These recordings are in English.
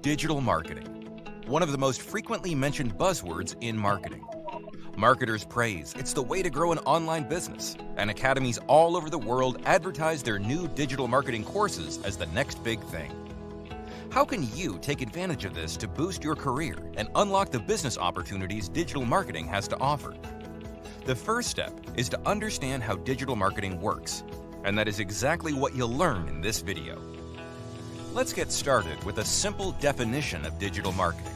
Digital marketing, one of the most frequently mentioned buzzwords in marketing. Marketers praise it's the way to grow an online business, and academies all over the world advertise their new digital marketing courses as the next big thing. How can you take advantage of this to boost your career and unlock the business opportunities digital marketing has to offer? The first step is to understand how digital marketing works, and that is exactly what you'll learn in this video. Let's get started with a simple definition of digital marketing.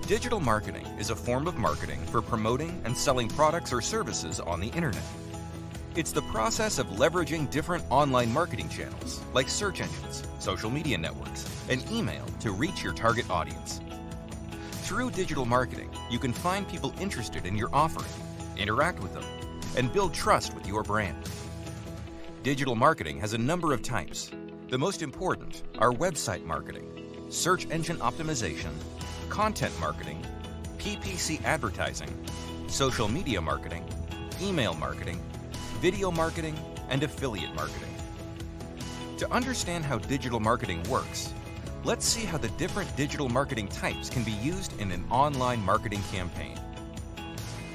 Digital marketing is a form of marketing for promoting and selling products or services on the internet. It's the process of leveraging different online marketing channels like search engines, social media networks, and email to reach your target audience. Through digital marketing, you can find people interested in your offering, interact with them, and build trust with your brand. Digital marketing has a number of types. The most important are website marketing, search engine optimization, content marketing, Ppc advertising, social media marketing, email marketing, video marketing, and affiliate marketing. To understand how digital marketing works, let's see how the different digital marketing types can be used in an online marketing campaign.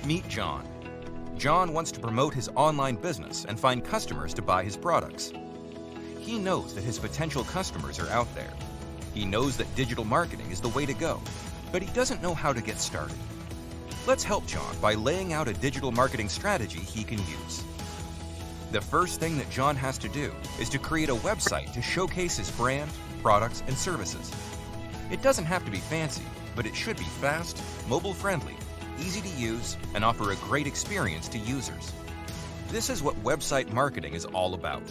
Meet John. John wants to promote his online business and find customers to buy his products. He knows that his potential customers are out there. He knows that digital marketing is the way to go, but he doesn't know how to get started. Let's help John by laying out a digital marketing strategy he can use. The first thing that John has to do is to create a website to showcase his brand, products, and services. It doesn't have to be fancy, but it should be fast, mobile-friendly, easy to use, and offer a great experience to users. This is what website marketing is all about.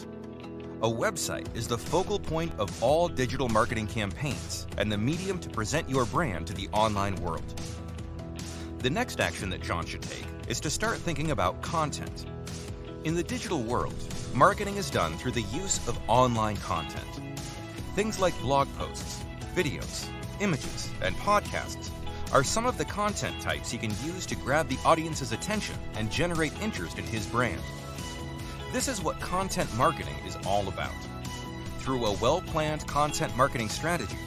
A website is the focal point of all digital marketing campaigns and the medium to present your brand to the online world. The next action that John should take is to start thinking about content. In the digital world, marketing is done through the use of online content. Things like blog posts, videos, images, and podcasts are some of the content types he can use to grab the audience's attention and generate interest in his brand. This is what content marketing is all about. Through a well-planned content marketing strategy,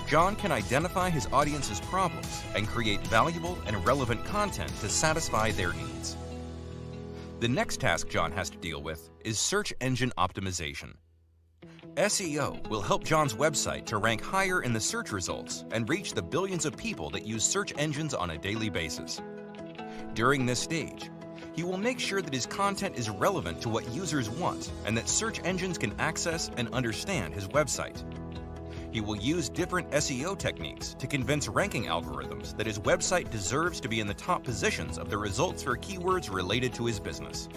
John can identify his audience's problems and create valuable and relevant content to satisfy their needs. The next task John has to deal with is search engine optimization. SEO will help John's website to rank higher in the search results and reach the billions of people that use search engines on a daily basis. During this stage, he will make sure that his content is relevant to what users want and that search engines can access and understand his website. He will use different SEO techniques to convince ranking algorithms that his website deserves to be in the top positions of the results for keywords related to his business.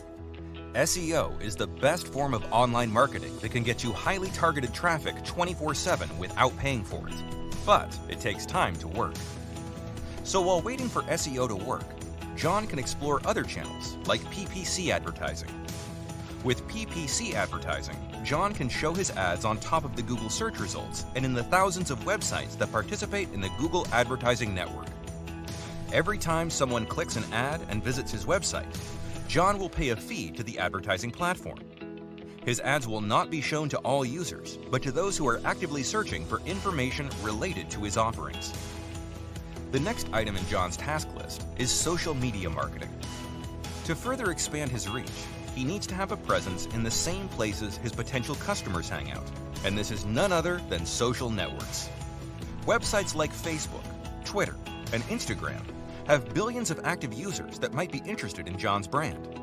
SEO is the best form of online marketing that can get you highly targeted traffic 24/7 without paying for it, but it takes time to work. So while waiting for SEO to work, John can explore other channels like Ppc Advertising. With Ppc Advertising, John can show his ads on top of the Google search results and in the thousands of websites that participate in the Google Advertising network. Every time someone clicks an ad and visits his website, John will pay a fee to the advertising platform. His ads will not be shown to all users, but to those who are actively searching for information related to his offerings. The next item in John's task list is social media marketing. To further expand his reach, he needs to have a presence in the same places his potential customers hang out, and this is none other than social networks. Websites like Facebook, Twitter, and Instagram have billions of active users that might be interested in John's brand.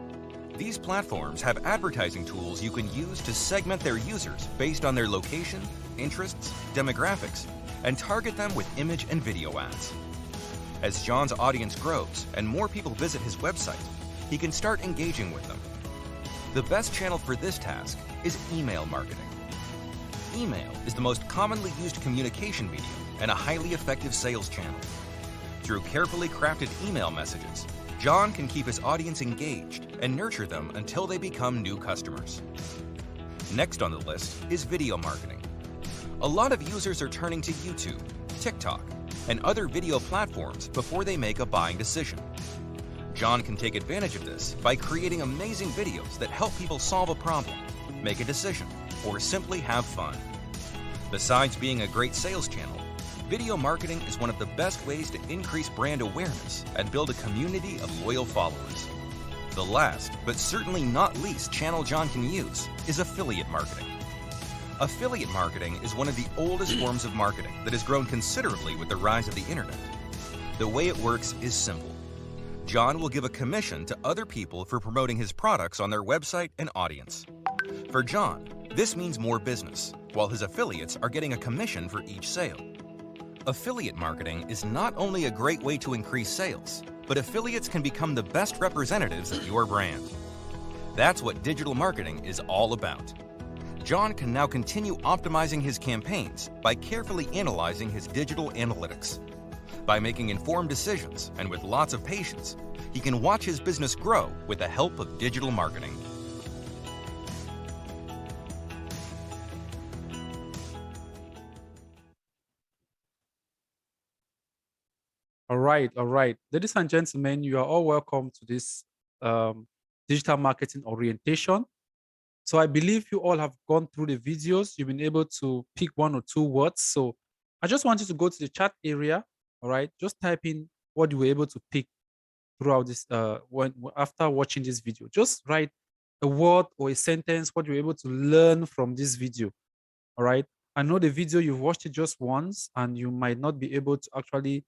These platforms have advertising tools you can use to segment their users based on their location, interests, demographics, and target them with image and video ads. As John's audience grows and more people visit his website, he can start engaging with them. The best channel for this task is email marketing. Email is the most commonly used communication medium and a highly effective sales channel. Through carefully crafted email messages, John can keep his audience engaged and nurture them until they become new customers. Next on the list is video marketing. A lot of users are turning to YouTube, TikTok, and other video platforms before they make a buying decision. John can take advantage of this by creating amazing videos that help people solve a problem, make a decision, or simply have fun. Besides being a great sales channel, Video marketing is one of the best ways to increase brand awareness and build a community of loyal followers. The last, but certainly not least, channel John can use is affiliate marketing. Affiliate marketing is one of the oldest forms of marketing that has grown considerably with the rise of the internet. The way it works is simple. John will give a commission to other people for promoting his products on their website and audience. For John, this means more business, while his affiliates are getting a commission for each sale. Affiliate marketing is not only a great way to increase sales, but affiliates can become the best representatives of your brand. That's what digital marketing is all about. John can now continue optimizing his campaigns by carefully analyzing his digital analytics. By making informed decisions and with lots of patience, he can watch his business grow with the help of digital marketing. All right. Ladies and gentlemen, you are all welcome to this digital marketing orientation. So I believe you all have gone through the videos. You've been able to pick one or two words. So I just want you to go to the chat area. All right. Just type in what you were able to pick throughout this after watching this video. Just write a word or a sentence, what you're able to learn from this video. All right. I know the video, you've watched it just once and you might not be able to actually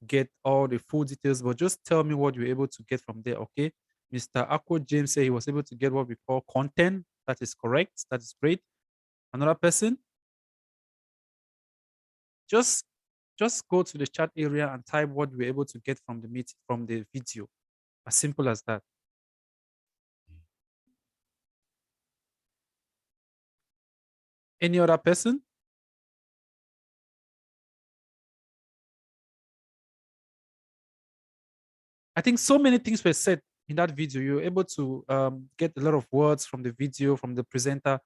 get all the full details, but just tell me what you're able to get from there. Okay. Mr. Akko James said he was able to get what we call content. That is correct. That is great. Another person, just go to the chat area and type what you were able to get from the video. As simple as that. Any other person? I think so many things were said in that video. You were able to get a lot of words from the video, from the presenter.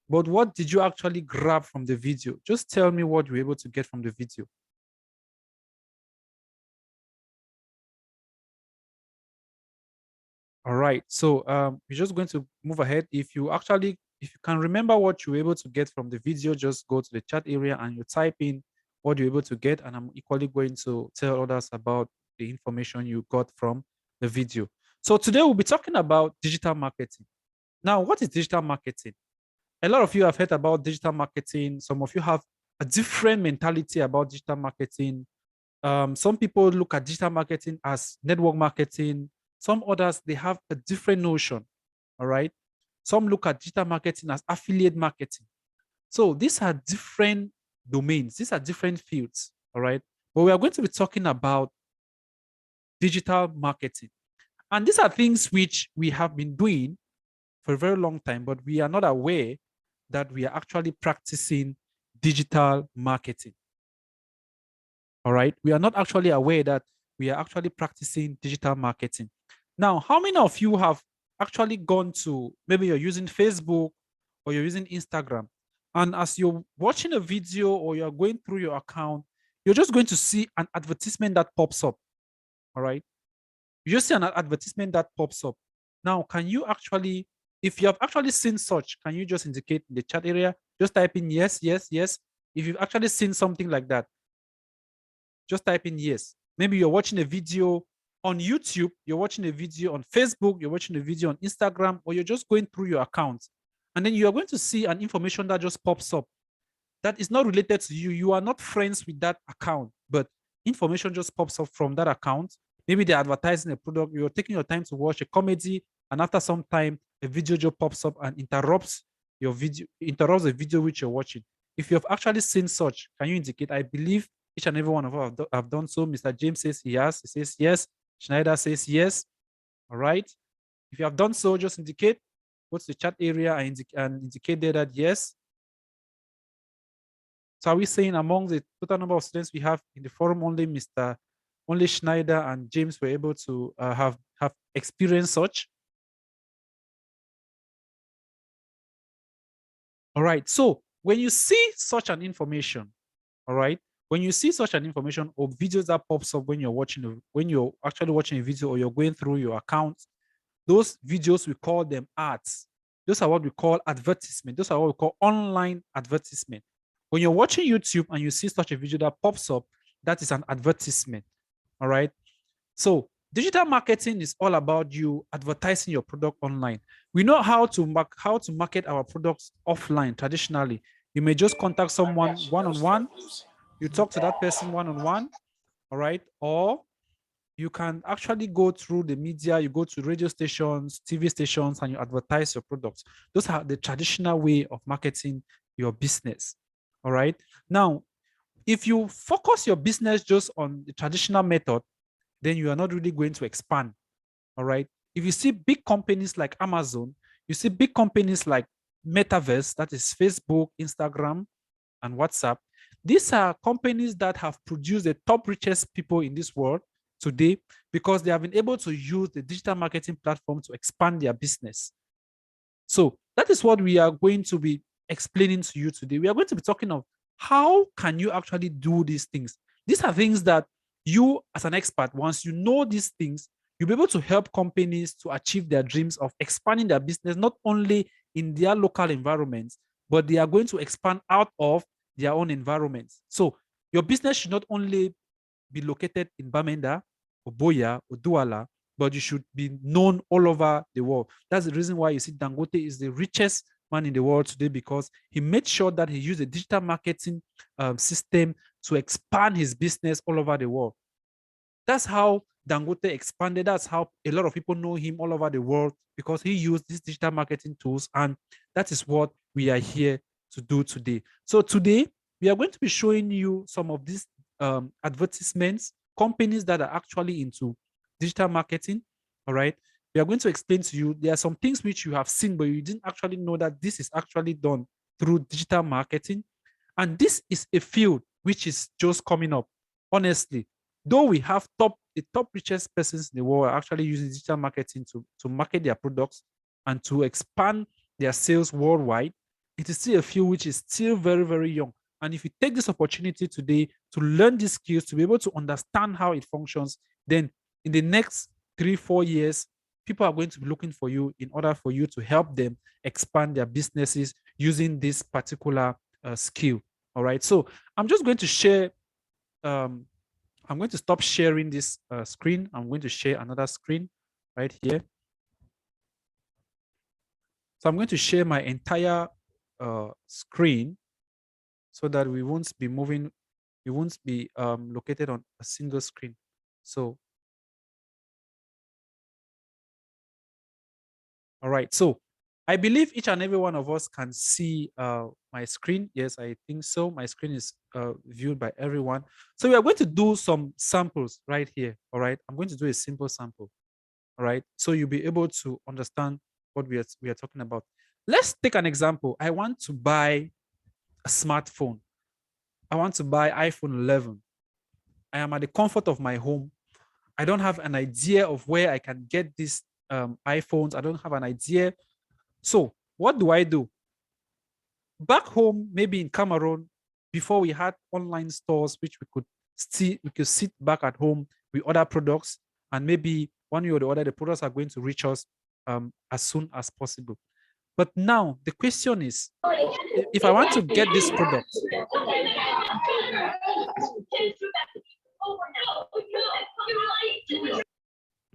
But what did you actually grab from the video? Just tell me what you were able to get from the video. All right. So we're just going to move ahead. If you can remember what you were able to get from the video, just go to the chat area and you type in what you're able to get. And I'm equally going to tell others about the information you got from the video. So today we'll be talking about digital marketing. Now, what is digital marketing? A lot of you have heard about digital marketing. Some of you have a different mentality about digital marketing. Some people look at digital marketing as network marketing. Some others, they have a different notion. All right. Some look at digital marketing as affiliate marketing. So these are different domains. These are different fields. All right. But we are going to be talking about digital marketing. And these are things which we have been doing for a very long time, but we are not aware that we are actually practicing digital marketing. All right. We are not actually aware that we are actually practicing digital marketing. Now, how many of you have actually gone to, maybe you're using Facebook or you're using Instagram, and as you're watching a video or you're going through your account, you're just going to see an advertisement that pops up. All right. You just see an advertisement that pops up. Now, can you actually, if you have actually seen such, can you just indicate in the chat area? Just type in yes, yes, yes. If you've actually seen something like that, just type in yes. Maybe you're watching a video on YouTube, you're watching a video on Facebook, you're watching a video on Instagram, or you're just going through your account. And then you are going to see an information that just pops up that is not related to you. You are not friends with that account, but information just pops up from that account. Maybe they're advertising a product. You're taking your time to watch a comedy, and after some time, a video just pops up and interrupts your video, interrupts the video which you're watching. If you have actually seen such, can you indicate? I believe each and every one of us have done so. Mr. James says he has. He says yes. Schneider says yes. All right. If you have done so, just indicate. Go to the chat area and indicate there that yes. So are we saying among the total number of students we have in the forum, only Schneider and James were able to have experienced such? All right. So when you see such an information, all right, when you see such an information or videos that pops up when you're actually watching a video or you're going through your account, those videos, we call them ads. Those are what we call advertisement. Those are what we call online advertisement. When you're watching YouTube and you see such a video that pops up, that is an advertisement. All right. So digital marketing is all about you advertising your product online. We know how to market our products offline traditionally. You may just contact someone one-on-one. You talk to that person one-on-one. All right. Or you can actually go through the media, you go to radio stations, TV stations, and you advertise your products. Those are the traditional way of marketing your business. All right. Now, if you focus your business just on the traditional method, then you are not really going to expand. All right. If you see big companies like Amazon, you see big companies like Metaverse, that is Facebook, Instagram, and WhatsApp. These are companies that have produced the top richest people in this world today because they have been able to use the digital marketing platform to expand their business. So that is what we are going to be explaining to you today. We are going to be talking of how can you actually do these things. These are things that you as an expert, once you know these things, you'll be able to help companies to achieve their dreams of expanding their business, not only in their local environments, but they are going to expand out of their own environments. So your business should not only be located in Bamenda, or Boya, or Douala, but you should be known all over the world. That's the reason why you see Dangote is the richest man in the world today, because he made sure that he used a digital marketing system to expand his business all over the world. That's how Dangote expanded. That's how a lot of people know him all over the world, because he used these digital marketing tools. And that is what we are here to do today. So today, we are going to be showing you some of these advertisements, companies that are actually into digital marketing. All right. We are going to explain to you, there are some things which you have seen, but you didn't actually know that this is actually done through digital marketing. And this is a field which is just coming up. Honestly, though we have the top richest persons in the world are actually using digital marketing to market their products and to expand their sales worldwide, it is still a field which is still very, very young. And if you take this opportunity today to learn these skills, to be able to understand how it functions, then in the next 3-4 years, people are going to be looking for you in order for you to help them expand their businesses using this particular skill. All right. So I'm just going to share. I'm going to stop sharing this screen. I'm going to share another screen right here. So I'm going to share my entire screen so that we won't be moving. We won't be located on a single screen. So, all right. So I believe each and every one of us can see my screen. Yes, I think so. My screen is viewed by everyone. So we are going to do some samples right here. All right. I'm going to do a simple sample. All right. So you'll be able to understand what we are talking about. Let's take an example. I want to buy a smartphone. I want to buy iPhone 11. I am at the comfort of my home. I don't have an idea of where I can get these iPhones. I don't have an idea. So what do I do? Back home, maybe in Cameroon, before we had online stores, which we could sit back at home, we order products, and maybe one way or the other, the products are going to reach us as soon as possible. But now the question is, if I want to get this product,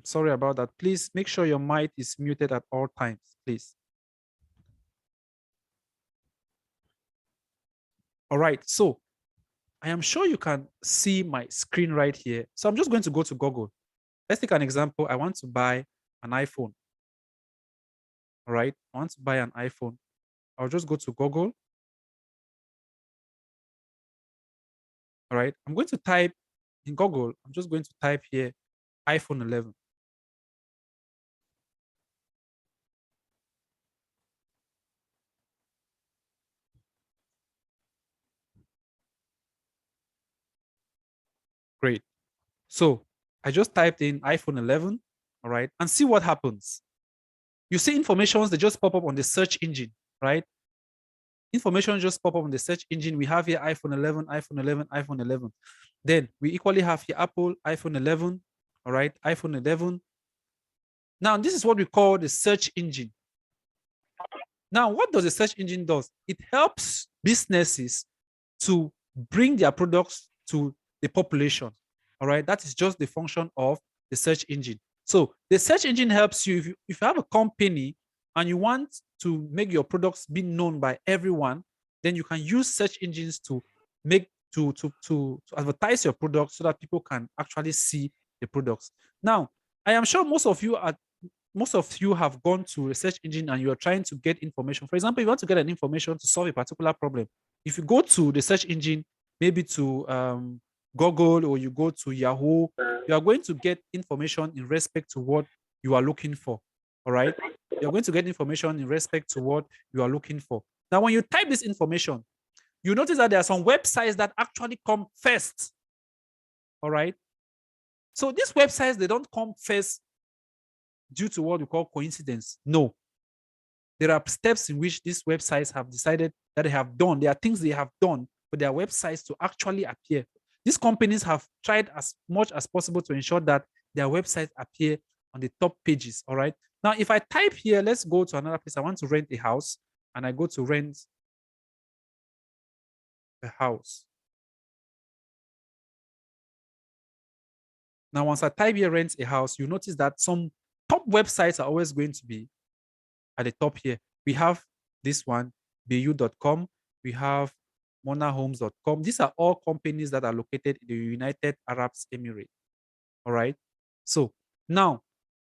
sorry about that. Please make sure your mic is muted at all times, please. All right, so I am sure you can see my screen right here. So I'm just going to go to Google. Let's take an example. I want to buy an iPhone. All right, I want to buy an iPhone. I'll just go to Google. All right, I'm going to type in Google. I'm just going to type here iPhone 11. Great. So I just typed in iPhone 11, all right, and see what happens. You see informations, they just pop up on the search engine, right? Information just pop up on the search engine. We have here iPhone 11, iPhone 11, iPhone 11. Then we equally have here Apple, iPhone 11, all right, iPhone 11. Now, this is what we call the search engine. Now, what does the search engine do? It helps businesses to bring their products to the population. All right, that is just the function of the search engine. So the search engine helps you if you have a company and you want to make your products be known by everyone, then you can use search engines to make to advertise your products so that people can actually see the products. Now, I am sure most of you have gone to a search engine and you are trying to get information. For example, if you want to get an information to solve a particular problem, if you go to the search engine, maybe to Google or you go to Yahoo, you are going to get information in respect to what you are looking for. All right. You're going to get information in respect to what you are looking for. Now, when you type this information, you notice that there are some websites that actually come first. All right. So these websites, they don't come first due to what we call coincidence. No. There are steps in which these websites have decided that they have done. There are things they have done for their websites to actually appear. These companies have tried as much as possible to ensure that their websites appear on the top pages. All right. Now, if I type here, let's go to another place. I want to rent a house, and I go to rent a house. Now, once I type here rent a house, you notice that some top websites are always going to be at the top here. We have this one, bu.com. We have monahomes.com. These are all companies that are located in the United Arab Emirates. All right. So now,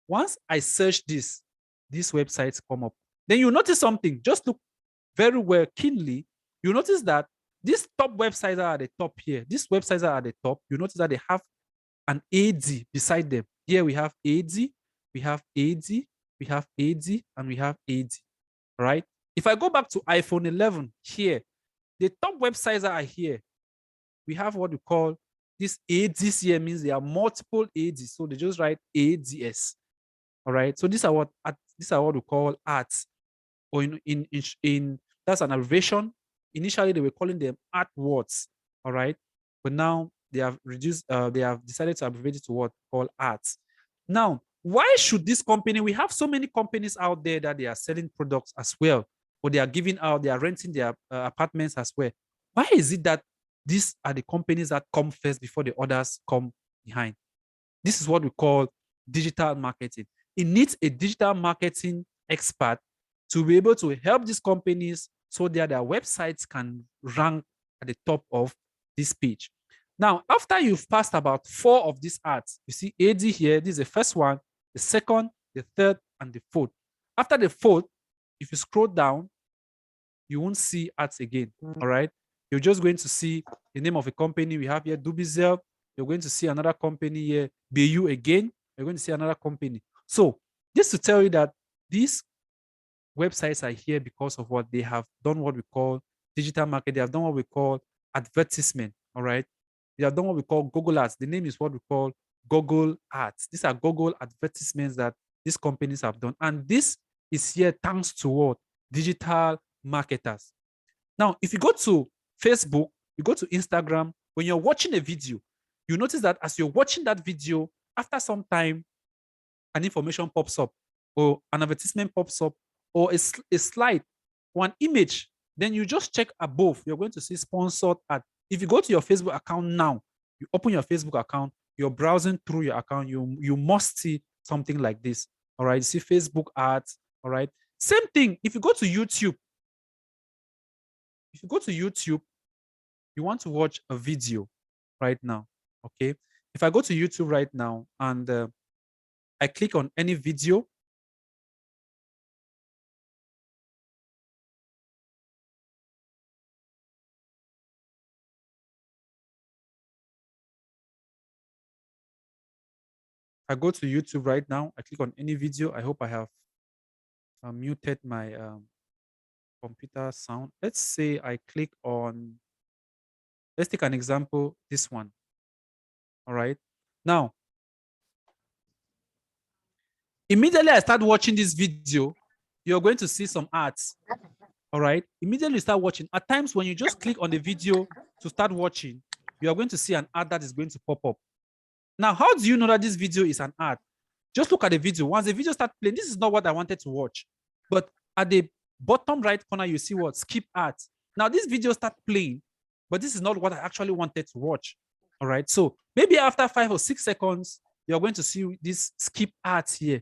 once I search this, these websites come up. Then you notice something. Just look very well keenly. You notice that these top websites are at the top here. These websites are at the top. You notice that they have an AD beside them. Here we have AD, we have AD, we have AD, and we have AD. All right. If I go back to iPhone 11 here, the top websites are here. We have what we call this ADs here, means there are multiple ADs. So they just write ADS. All right. So these are what we call ads, or in that's an abbreviation. Initially, they were calling them AdWords. All right. But now they have reduced, they have decided to abbreviate it to what called ads. Now, why should this company, we have so many companies out there that they are selling products as well, or they are giving out, they are renting their apartments as well. Why is it that these are the companies that come first before the others come behind? This is what we call digital marketing. It needs a digital marketing expert to be able to help these companies so that their websites can rank at the top of this page. Now, after you've passed about 4 of these ads, you see AD here, this is the first one, the second, the third, and the fourth. After the fourth, if you scroll down, you won't see ads again. All right. You're just going to see the name of a company. We have here Dubizel. You're going to see another company here, BU again. You're going to see another company. So just to tell you that these websites are here because of what they have done, what we call digital marketing. They have done what we call advertisement. All right. They have done what we call Google Ads. The name is what we call Google Ads. These are Google advertisements that these companies have done. And this is here thanks to what? Digital marketers. Now, if you go to Facebook, you go to Instagram, when you're watching a video, you notice that as you're watching that video, after some time, an information pops up, or an advertisement pops up, or a slide, or an image. Then you just check above. You're going to see sponsored ad. If you go to your Facebook account now, you open your Facebook account, you're browsing through your account, you must see something like this. All right. You see Facebook ads. All right. Same thing. If you go to YouTube, you want to watch a video right now. Okay. If I go to YouTube right now and I click on any video, I go to YouTube right now, I click on any video. I hope I have muted my computer sound. Let's say I click on, let's take an example, this one. All right. Now, immediately I start watching this video, you're going to see some ads. All right. Immediately you start watching. At times when you just click on the video to start watching, you are going to see an ad that is going to pop up. Now, how do you know that this video is an ad? Just look at the video. Once the video starts playing, this is not what I wanted to watch. But at the bottom right corner, you see what? Skip ads. Now, this video starts playing. but this is not what I actually wanted to watch. All right. So maybe after 5 or 6 seconds, you're going to see this skip ads here.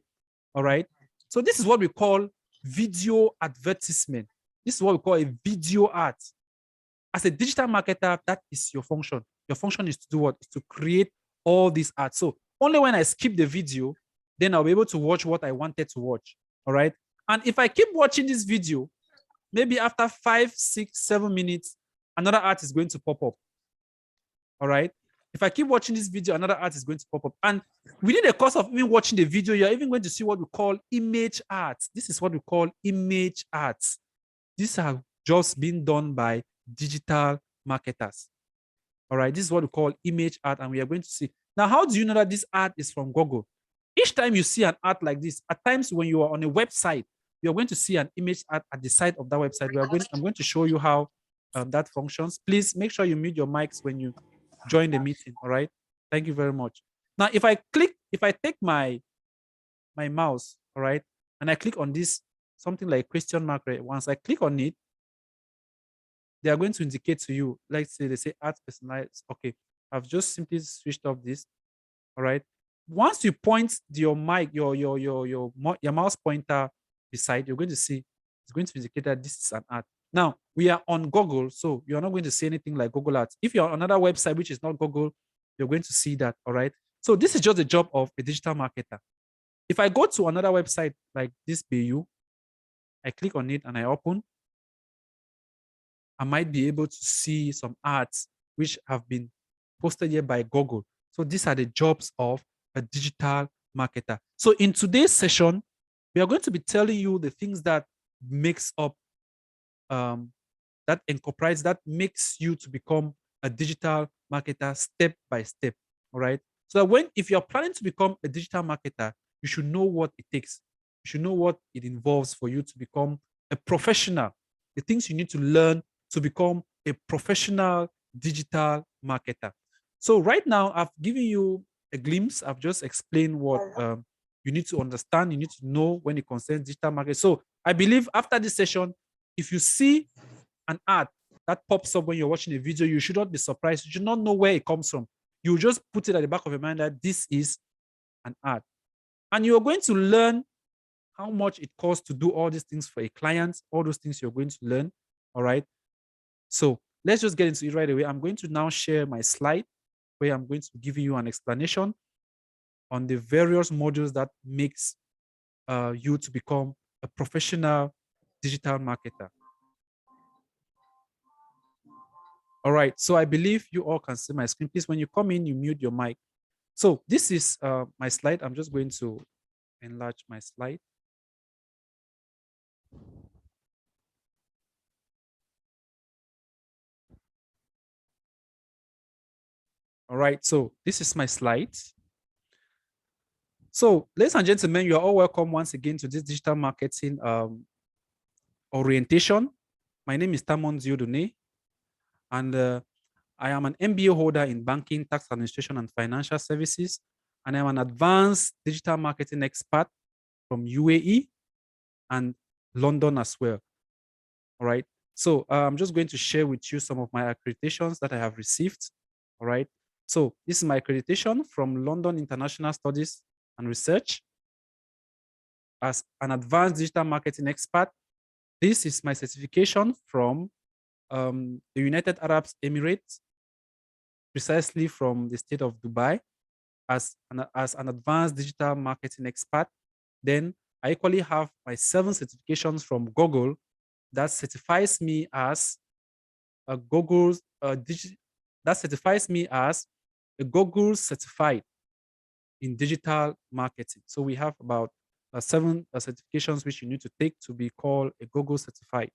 All right. So this is what we call video advertisement. This is what we call a video ad. As a digital marketer, that is your function. Your function is to do what? Is to create all these ads. So only when I skip the video, then I'll be able to watch what I wanted to watch. All right. And if I keep watching this video, maybe after 5, 6, 7 minutes, another ad is going to pop up. All right. If I keep watching this video, another ad is going to pop up. And within the course of even watching the video, you're even going to see what we call image ads. This is what we call image ads. These have just been done by digital marketers. All right. This is what we call image ad. And we are going to see. Now, how do you know that this ad is from Google? Each time you see an ad like this, at times when you are on a website, you're going to see an image ad at the side of that website. I'm going to show you how that functions. Please make sure you mute your mics when you join the meeting. All right. Thank you very much. Now, if I take my mouse, all right, and I click on this, something like question mark, right? Once I click on it, they are going to indicate to you, let's say they say add personalized. Okay, I've just simply switched off this. All right. Once you point your mic, your mouse pointer beside, you're going to see it's going to indicate that this is an ad. Now we are on Google, so you're not going to see anything like Google ads. If you're on another website which is not Google, you're going to see that. All right. So this is just the job of a digital marketer. If I go to another website like this BU, I click on it and I open, I might be able to see some ads which have been posted here by Google. So these are the jobs of a digital marketer. So in today's session, we are going to be telling you the things that makes up that enterprise, that makes you to become a digital marketer step by step. All right. So if you're planning to become a digital marketer, you should know what it takes. You should know what it involves for you to become a professional, the things you need to learn to become a professional digital marketer. So right now, I've given you a glimpse. I've just explained what you need to understand. You need to know when it concerns digital marketing. So I believe after this session, if you see an ad that pops up when you're watching a video, you should not be surprised. You should not know where it comes from. You just put it at the back of your mind that this is an ad. And you're going to learn how much it costs to do all these things for a client, all those things you're going to learn. All right. So let's just get into it right away. I'm going to now share my slide where I'm going to give you an explanation on the various modules that makes you to become a professional digital marketer. All right, so I believe you all can see my screen. Please, when you come in, you mute your mic. So this is my slide. I'm just going to enlarge my slide. All right, so this is my slide. So, ladies and gentlemen, you are all welcome once again to this digital marketing orientation. My name is Tamon Ziodune, and I am an MBA holder in banking, tax administration, and financial services. And I'm an advanced digital marketing expert from UAE and London as well. All right. So I'm just going to share with you some of my accreditations that I have received. All right. So this is my accreditation from London International Studies and Research as an advanced digital marketing expert. This is my certification from the United Arab Emirates, precisely from the state of Dubai, as an advanced digital marketing expert. Then I equally have my 7 certifications from Google that certifies me as a Google certified in digital marketing. So we have about 7 certifications which you need to take to be called a Google certified.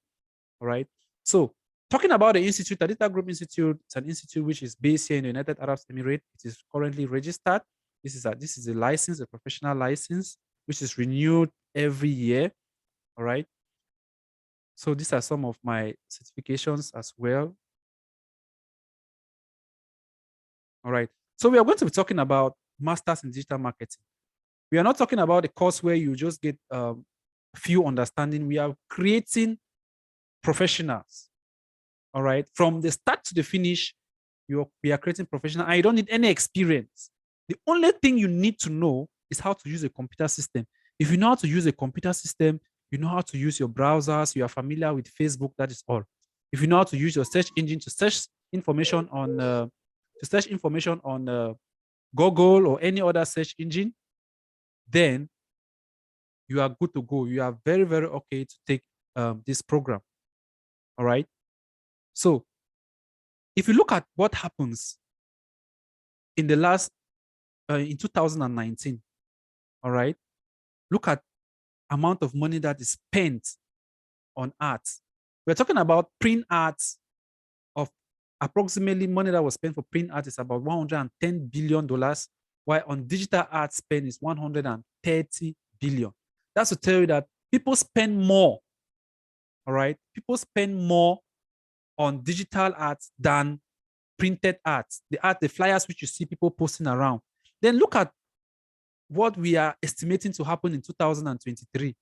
All right. So talking about the institute, the Data Group Institute, it's an institute which is based here in the United Arab Emirates. It is currently registered. This is a license, a professional license, which is renewed every year. All right. So these are some of my certifications as well. All right. So we are going to be talking about masters in digital marketing. We are not talking about a course where you just get a few understanding. We are creating professionals. All right. From the start to the finish, we are creating professional, and you don't need any experience. The only thing you need to know is how to use a computer system. If you know how to use a computer system, you know how to use your browsers, you are familiar with Facebook, that is all. If you know how to use your search engine to search information on Google or any other search engine, then you are good to go. You are very, very okay to take this program. All right. So if you look at what happens in the last in 2019, all right, look at amount of money that is spent on ads. We're talking about print ads of approximately money that was spent for print ads is about $110 billion, while on digital ad spend is 130 billion. That's to tell you that people spend more, all right? People spend more on digital ads than printed ads, the flyers which you see people posting around. Then look at what we are estimating to happen in 2023.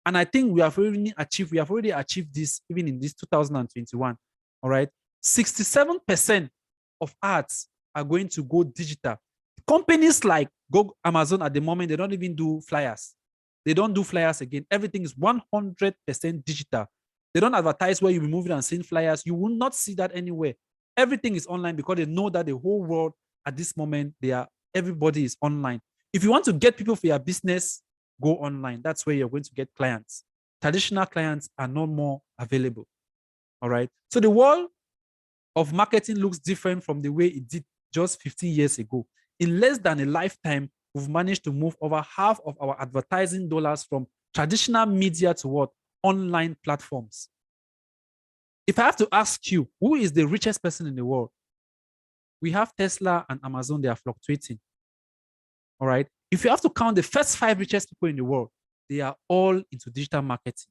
And I think we have already achieved this even in this 2021. All right. 67% of ads are going to go digital. Companies like Gogo, Amazon at the moment, they don't even do flyers. They don't do flyers again. Everything is 100% digital. They don't advertise where you'll be moving and seeing flyers. You will not see that anywhere. Everything is online because they know that the whole world at this moment, everybody is online. If you want to get people for your business, go online. That's where you're going to get clients. Traditional clients are no more available. All right. So the world of marketing looks different from the way it did just 15 years ago. In less than a lifetime, we've managed to move over half of our advertising dollars from traditional media to what? Online platforms. If I have to ask you, who is the richest person in the world? We have Tesla and Amazon, they are fluctuating. All right. If you have to count the first 5 richest people in the world, they are all into digital marketing.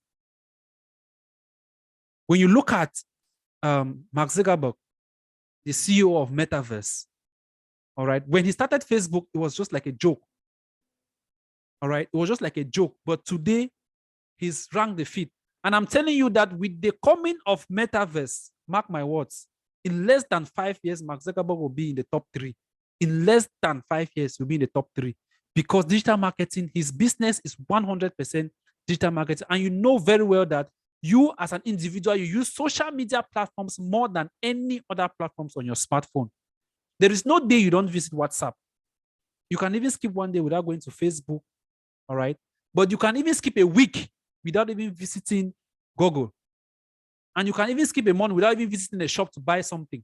When you look at Mark Zuckerberg, the CEO of Metaverse, all right, when he started Facebook, it was just like a joke. All right, it was just like a joke. But today, he's ranked the fifth. And I'm telling you that with the coming of Metaverse, mark my words, in less than 5 years, Mark Zuckerberg will be in the top 3. In less than 5 years, he'll be in the top 3. Because digital marketing, his business is 100% digital marketing. And you know very well that you as an individual, you use social media platforms more than any other platforms on your smartphone. There is no day you don't visit WhatsApp. You can even skip one day without going to Facebook, all right? But you can even skip a week without even visiting Google. And you can even skip a month without even visiting a shop to buy something.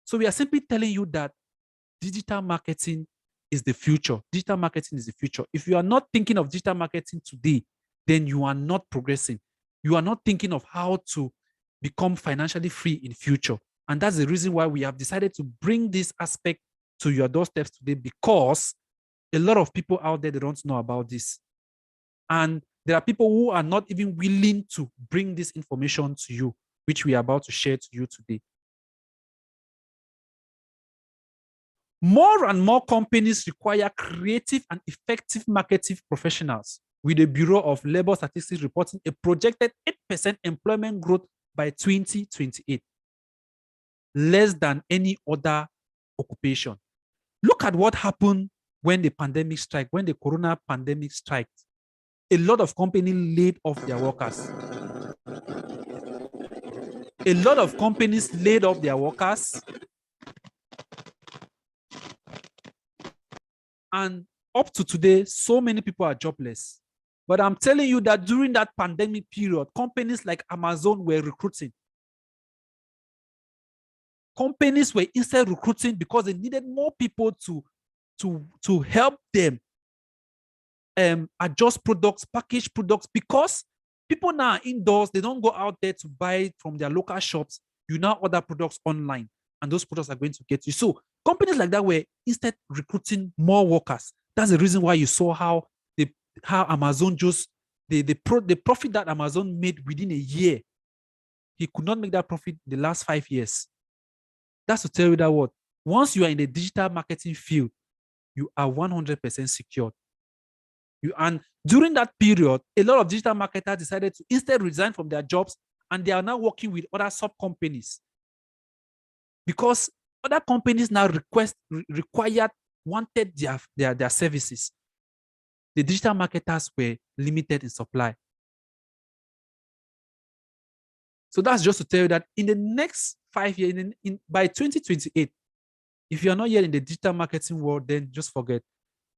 So we are simply telling you that digital marketing is the future. Digital marketing is the future. If you are not thinking of digital marketing today, then you are not progressing. You are not thinking of how to become financially free in future. And that's the reason why we have decided to bring this aspect to your doorsteps today, because a lot of people out there, they don't know about this. And there are people who are not even willing to bring this information to you, which we are about to share to you today. More and more companies require creative and effective marketing professionals, with the Bureau of Labor Statistics reporting a projected 8% employment growth by 2028, less than any other occupation. Look at what happened when the pandemic struck, when the corona pandemic struck. A lot of companies laid off their workers. A lot of companies laid off their workers. And up to today, so many people are jobless. But I'm telling you that during that pandemic period, companies like Amazon were recruiting. Companies were instead recruiting because they needed more people to help them adjust products, package products, because people now are indoors, they don't go out there to buy from their local shops. You now order products online, and those products are going to get you. So companies like that were instead recruiting more workers. That's the reason why you saw how Amazon just the profit that Amazon made within a year. He could not make that profit the last 5 years. That's to tell you that what, once you are in the digital marketing field, you are 100% secured. And during that period, a lot of digital marketers decided to instead resign from their jobs and they are now working with other sub companies because other companies now wanted their services. The digital marketers were limited in supply. So that's just to tell you that in the next 5 years, by 2028, if you're not yet in the digital marketing world, then just forget.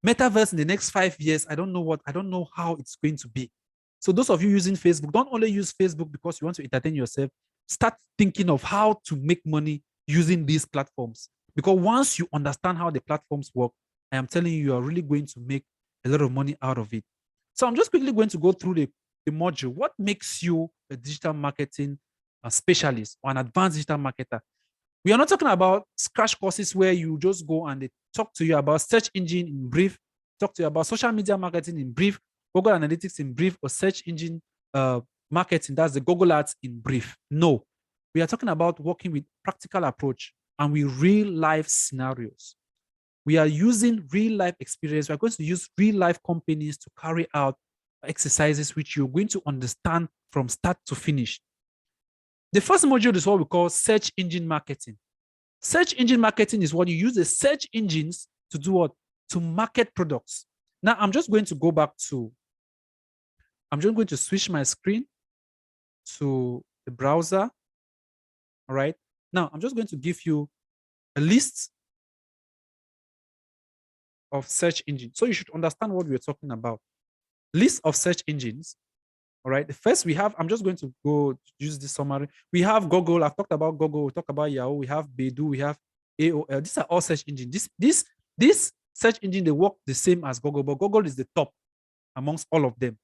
Metaverse in the next 5 years, I don't know how it's going to be. So those of you using Facebook, don't only use Facebook because you want to entertain yourself. Start thinking of how to make money using these platforms. Because once you understand how the platforms work, I am telling you, you are really going to make a lot of money out of it. So I'm just quickly going to go through the module. What makes you a digital marketing specialist or an advanced digital marketer? We are not talking about crash courses where you just go and they talk to you about search engine in brief, talk to you about social media marketing in brief, Google Analytics in brief, or search engine marketing. That's the Google Ads in brief. No, we are talking about working with practical approach and with real life scenarios. We are using real life experience. We are going to use real life companies to carry out exercises which you're going to understand from start to finish. The first module is what we call search engine marketing. Search engine marketing is what you use the search engines to do what? To market products. Now, I'm just going to switch my screen to the browser. All right. Now, I'm just going to give you a list of search engines. So you should understand what we're talking about. List of search engines. All right. The first we have, I'm just going to go use this summary. We have Google. I've talked about Google. We talk about Yahoo. We have Baidu. We have AOL. These are all search engines. This search engine, they work the same as Google, but Google is the top amongst all of them.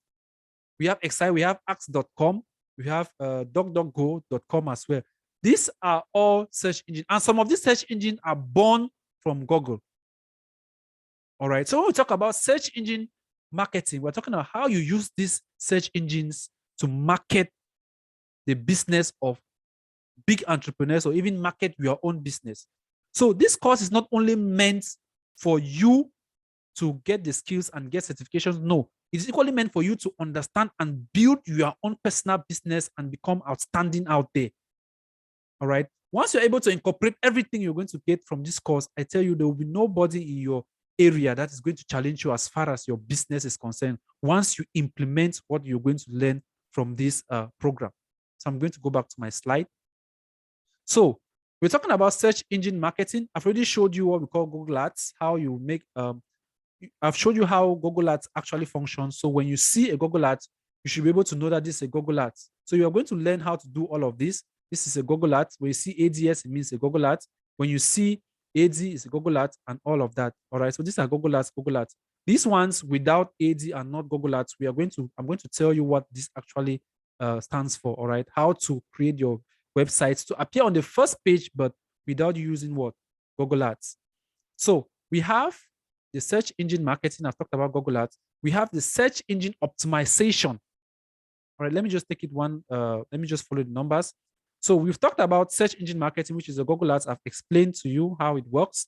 We have Excite. We have Axe.com. We have DuckDuckGo.com as well. These are all search engines. And some of these search engines are born from Google. All right. So when we talk about search engine marketing, we're talking about how you use these search engines to market the business of big entrepreneurs or even market your own business. So this course is not only meant for you to get the skills and get certifications. No, it's equally meant for you to understand and build your own personal business and become outstanding out there. All right. Once you're able to incorporate everything you're going to get from this course, I tell you, there will be nobody in your area that is going to challenge you as far as your business is concerned once you implement what you're going to learn from this program. So I'm going to go back to my slide. So we're talking about search engine marketing. I've already showed you what we call Google Ads, how you make, I've showed you how Google Ads actually functions. So when you see a Google Ads, you should be able to know that this is a Google Ads. So you're going to learn how to do all of this. This is a Google Ads. When you see ADS, it means a Google Ads. When you see AD, is a Google Ads and all of that. All right. So these are Google Ads, Google Ads. These ones without AD and not Google Ads, I'm going to tell you what this actually stands for. All right. How to create your websites to appear on the first page, but without using what? Google Ads. So we have the search engine marketing. I've talked about Google Ads. We have the search engine optimization. All right. Let me just take it one. Let me just follow the numbers. So we've talked about search engine marketing, which is the Google Ads. I've explained to you how it works.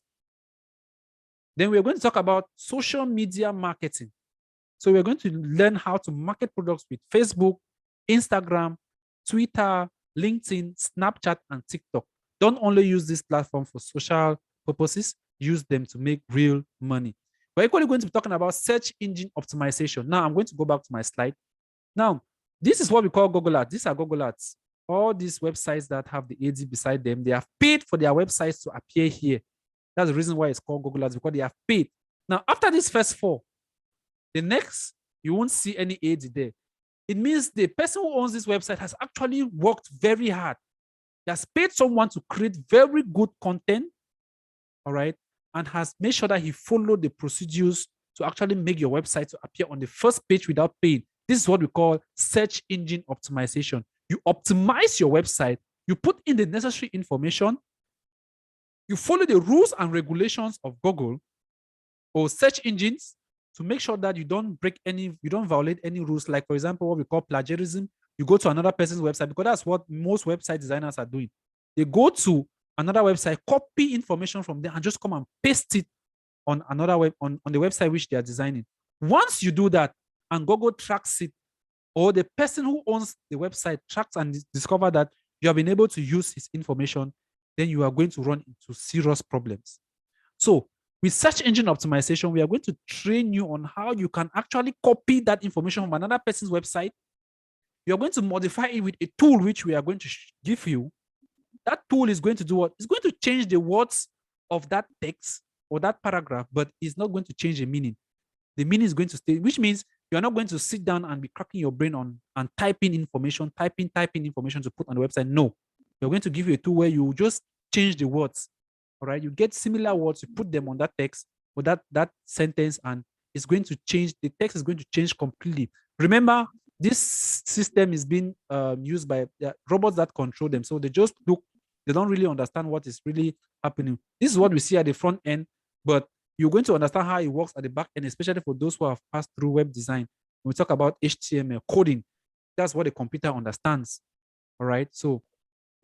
Then we're going to talk about social media marketing. So we're going to learn how to market products with Facebook, Instagram, Twitter, LinkedIn, Snapchat, and TikTok. Don't only use this platform for social purposes, use them to make real money. We're equally going to be talking about search engine optimization. Now I'm going to go back to my slide. Now, this is what we call Google Ads. These are Google Ads. All these websites that have the AD beside them, they have paid for their websites to appear here. That's the reason why it's called Google Ads, because they have paid. Now, after these first four, the next, you won't see any AD there. It means the person who owns this website has actually worked very hard. He has paid someone to create very good content, all right, and has made sure that he followed the procedures to actually make your website to appear on the first page without paying. This is what we call search engine optimization. You optimize your website, you put in the necessary information, you follow the rules and regulations of Google or search engines to make sure that you don't violate any rules. Like, for example, what we call plagiarism. You go to another person's website, because that's what most website designers are doing. They go to another website, copy information from there, and just come and paste it on another on the website which they are designing. Once you do that, and Google tracks it or the person who owns the website tracks and discover that you have been able to use his information, then you are going to run into serious problems. So with search engine optimization, we are going to train you on how you can actually copy that information from another person's website. You're going to modify it with a tool which we are going to give you. That tool is going to do what? It's going to change the words of that text or that paragraph, but it's not going to change the meaning. The meaning is going to stay, which means you're not going to sit down and be cracking your brain on and typing information, typing information to put on the website. No, you're going to give you a tool where you just change the words. All right, you get similar words, you put them on that text or that sentence, and it's going to change. The text is going to change completely. Remember, this system is being used by robots that control them, so they just look. They don't really understand what is really happening. This is what we see at the front end, but you're going to understand how it works at the back end, especially for those who have passed through web design. When we talk about HTML coding, that's what the computer understands. All right. So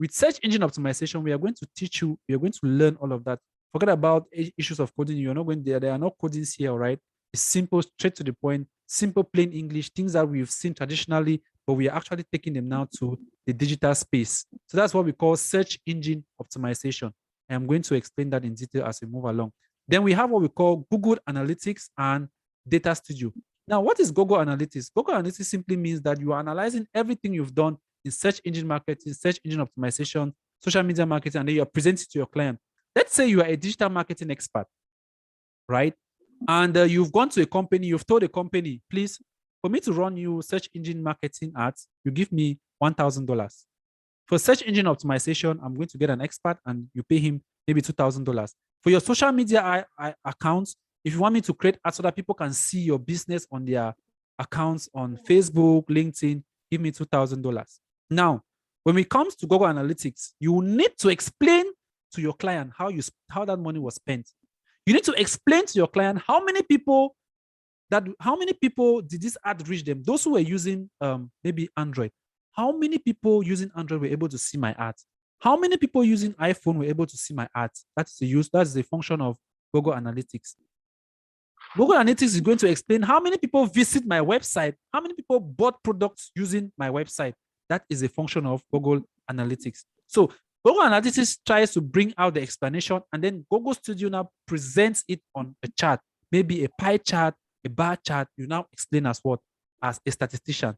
with search engine optimization, we are going to teach you, we are going to learn all of that. Forget about issues of coding. You're not going there. There are no codings here, all right? It's simple, straight to the point, simple, plain English, things that we've seen traditionally, but we are actually taking them now to the digital space. So that's what we call search engine optimization. I'm going to explain that in detail as we move along. Then we have what we call Google Analytics and Data Studio. Now, what is Google Analytics? Google Analytics simply means that you are analyzing everything you've done in search engine marketing, search engine optimization, social media marketing, and then you're presenting to your client. Let's say you are a digital marketing expert, right? And you've gone to a company, you've told a company, please, for me to run you search engine marketing ads, you give me $1,000. For search engine optimization, I'm going to get an expert and you pay him maybe $2,000. For your social media accounts, if you want me to create ads so that people can see your business on their accounts on Facebook, LinkedIn, give me $2,000. Now, when it comes to Google Analytics, you need to explain to your client how that money was spent. You need to explain to your client how many people did this ad reach them? Those who were using maybe Android. How many people using Android were able to see my ads? How many people using iPhone were able to see my ads? That's the function of Google Analytics. Google Analytics is going to explain how many people visit my website, how many people bought products using my website. That is a function of Google Analytics. So Google Analytics tries to bring out the explanation, and then Google Studio now presents it on a chart, maybe a pie chart, a bar chart. You now explain as what? As a statistician.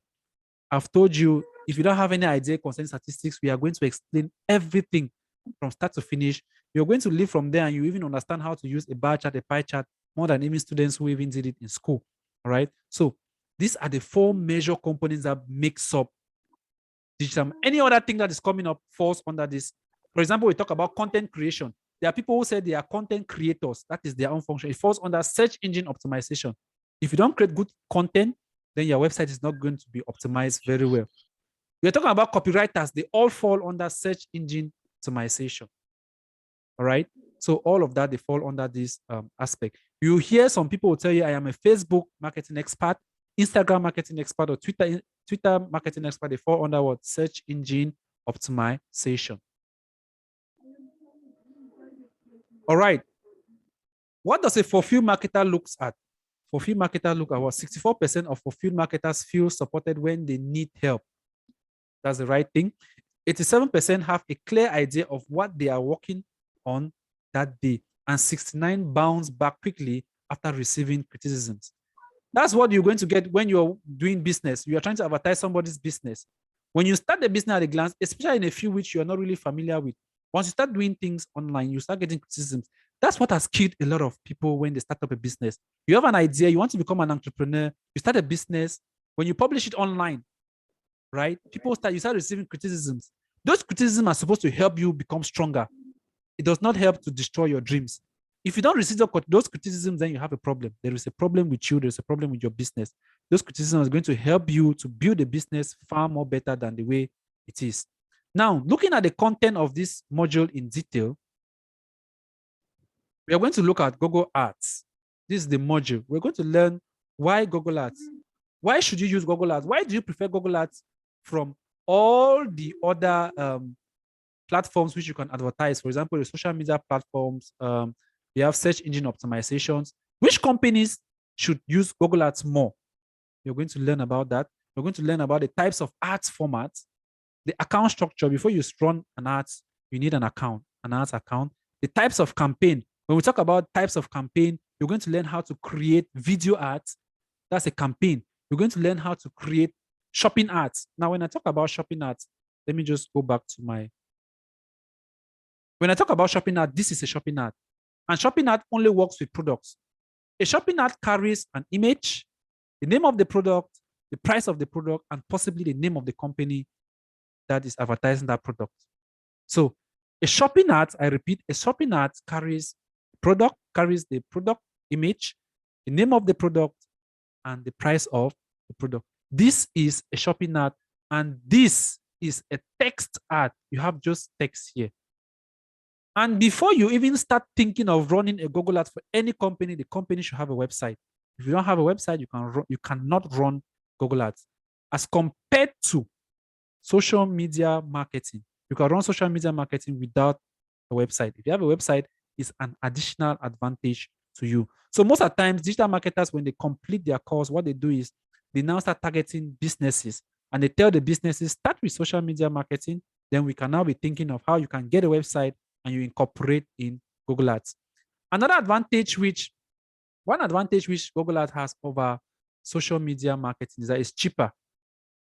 I've told you, if you don't have any idea concerning statistics, we are going to explain everything from start to finish. You're going to live from there, and you even understand how to use a bar chart, a pie chart, more than even students who even did it in school. All right. So these are the 4 major components that makes up digital. Any other thing that is coming up falls under this. For example, we talk about content creation. There are people who say they are content creators. That is their own function. It falls under search engine optimization. If you don't create good content, then your website is not going to be optimized very well. We're talking about copywriters. They all fall under search engine optimization. All right. So all of that, they fall under this aspect. You hear some people will tell you, I am a Facebook marketing expert, Instagram marketing expert, or Twitter marketing expert. They fall under what? Search engine optimization. All right. What does a fulfilled marketer looks at? Fulfilled marketer look at what? 64% of fulfilled marketers feel supported when they need help. That's the right thing. 87% have a clear idea of what they are working on that day, and 69 bounce back quickly after receiving criticisms. That's what you're going to get when you're doing business. You are trying to advertise somebody's business. When you start the business at a glance, especially in a field which you are not really familiar with, once you start doing things online, you start getting criticisms. That's what has killed a lot of people when they start up a business. You have an idea, you want to become an entrepreneur, you start a business. When you publish it online, right? You start receiving criticisms. Those criticisms are supposed to help you become stronger. It does not help to destroy your dreams. If you don't receive those criticisms, then you have a problem. There is a problem with you. There's a problem with your business. Those criticisms are going to help you to build a business far more better than the way it is. Now, looking at the content of this module in detail, we are going to look at Google Ads. This is the module. We're going to learn why Google Ads. Why should you use Google Ads? Why do you prefer Google Ads from all the other platforms which you can advertise? For example, the social media platforms, we have search engine optimizations. Which companies should use Google Ads more? You're going to learn about that. We're going to learn about the types of ads formats, the account structure. Before you run an ads, you need an account, an ads account. The types of campaign. When we talk about types of campaign, you're going to learn how to create video ads. That's a campaign. You're going to learn how to create shopping ads. Now, when I talk about shopping ads, let me just go back to my. When I talk about shopping ad, this is a shopping ad. And shopping ad only works with products. A shopping ad carries an image, the name of the product, the price of the product, and possibly the name of the company that is advertising that product. So a shopping ad, I repeat, a shopping ad carries the product image, the name of the product, and the price of the product. This is a shopping ad, and this is a text ad. You have just text here. And before you even start thinking of running a Google ad for any company, the company should have a website. If you don't have a website, you cannot run Google ads. As compared to social media marketing, you can run social media marketing without a website. If you have a website, it's an additional advantage to you. So most of the times, digital marketers, when they complete their course, what they do is they now start targeting businesses, and they tell the businesses, start with social media marketing. Then we can now be thinking of how you can get a website and you incorporate in Google Ads. One advantage which Google Ads has over social media marketing is that it's cheaper,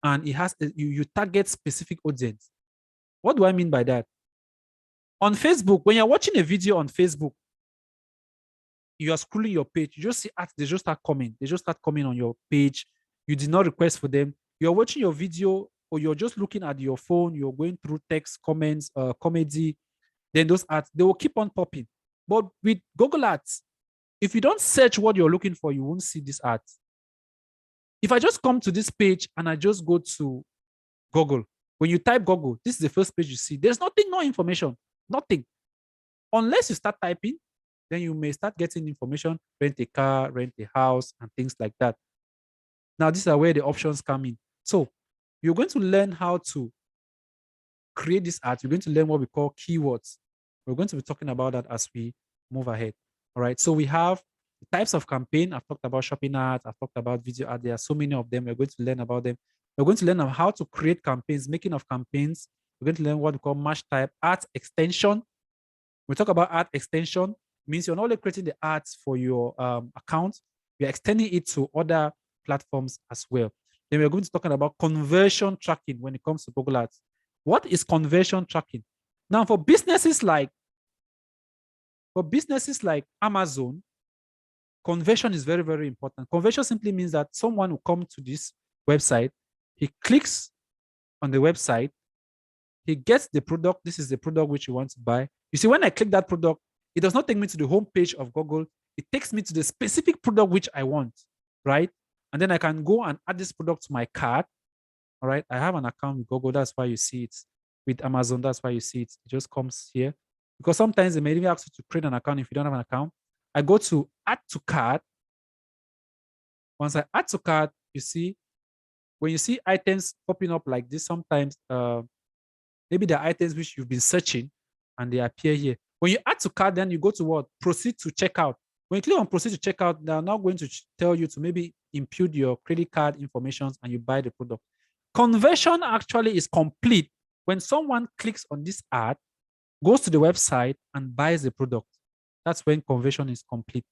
and it has you target specific audience. What do I mean by that? On Facebook, when you're watching a video on Facebook, you are scrolling your page, you just see ads, they just start coming. They just start coming on your page. You did not request for them. You're watching your video, or you're just looking at your phone, you're going through text, comments, comedy, then those ads, they will keep on popping. But with Google Ads, if you don't search what you're looking for, you won't see these ads. If I just come to this page and I just go to Google, when you type Google, this is the first page you see. There's nothing, no information, nothing. Unless you start typing, then you may start getting information, rent a car, rent a house, and things like that. Now, these are where the options come in. So you're going to learn how to create this ad. You're going to learn what we call keywords. We're going to be talking about that as we move ahead. All right. So we have the types of campaign. I've talked about shopping ads. I've talked about video ads. There are so many of them. We're going to learn about them. We're going to learn how to create campaigns, making of campaigns. We're going to learn what we call match type, ad extension. We talk about ad extension. It means you're not only creating the ads for your account, you're extending it to other platforms as well. Then we're going to talk about conversion tracking when it comes to Google Ads. What is conversion tracking? Now, for businesses like Amazon, conversion is very, very important. Conversion simply means that someone will come to this website, he clicks on the website, he gets the product. This is the product which you want to buy. You see, when I click that product, it does not take me to the home page of Google. It takes me to the specific product which I want, right? And then I can go and add this product to my cart. All right, I have an account with Google. That's why you see it. With Amazon, that's why you see it. It just comes here. Because sometimes they may even ask you to create an account if you don't have an account. I go to add to cart. Once I add to cart, you see, when you see items popping up like this, sometimes maybe the items which you've been searching and they appear here. When you add to cart, then you go to what? Proceed to checkout. When you click on proceed to checkout, they're now going to tell you to maybe input your credit card information and you buy the product. Conversion actually is complete when someone clicks on this ad, goes to the website and buys the product. That's when conversion is complete.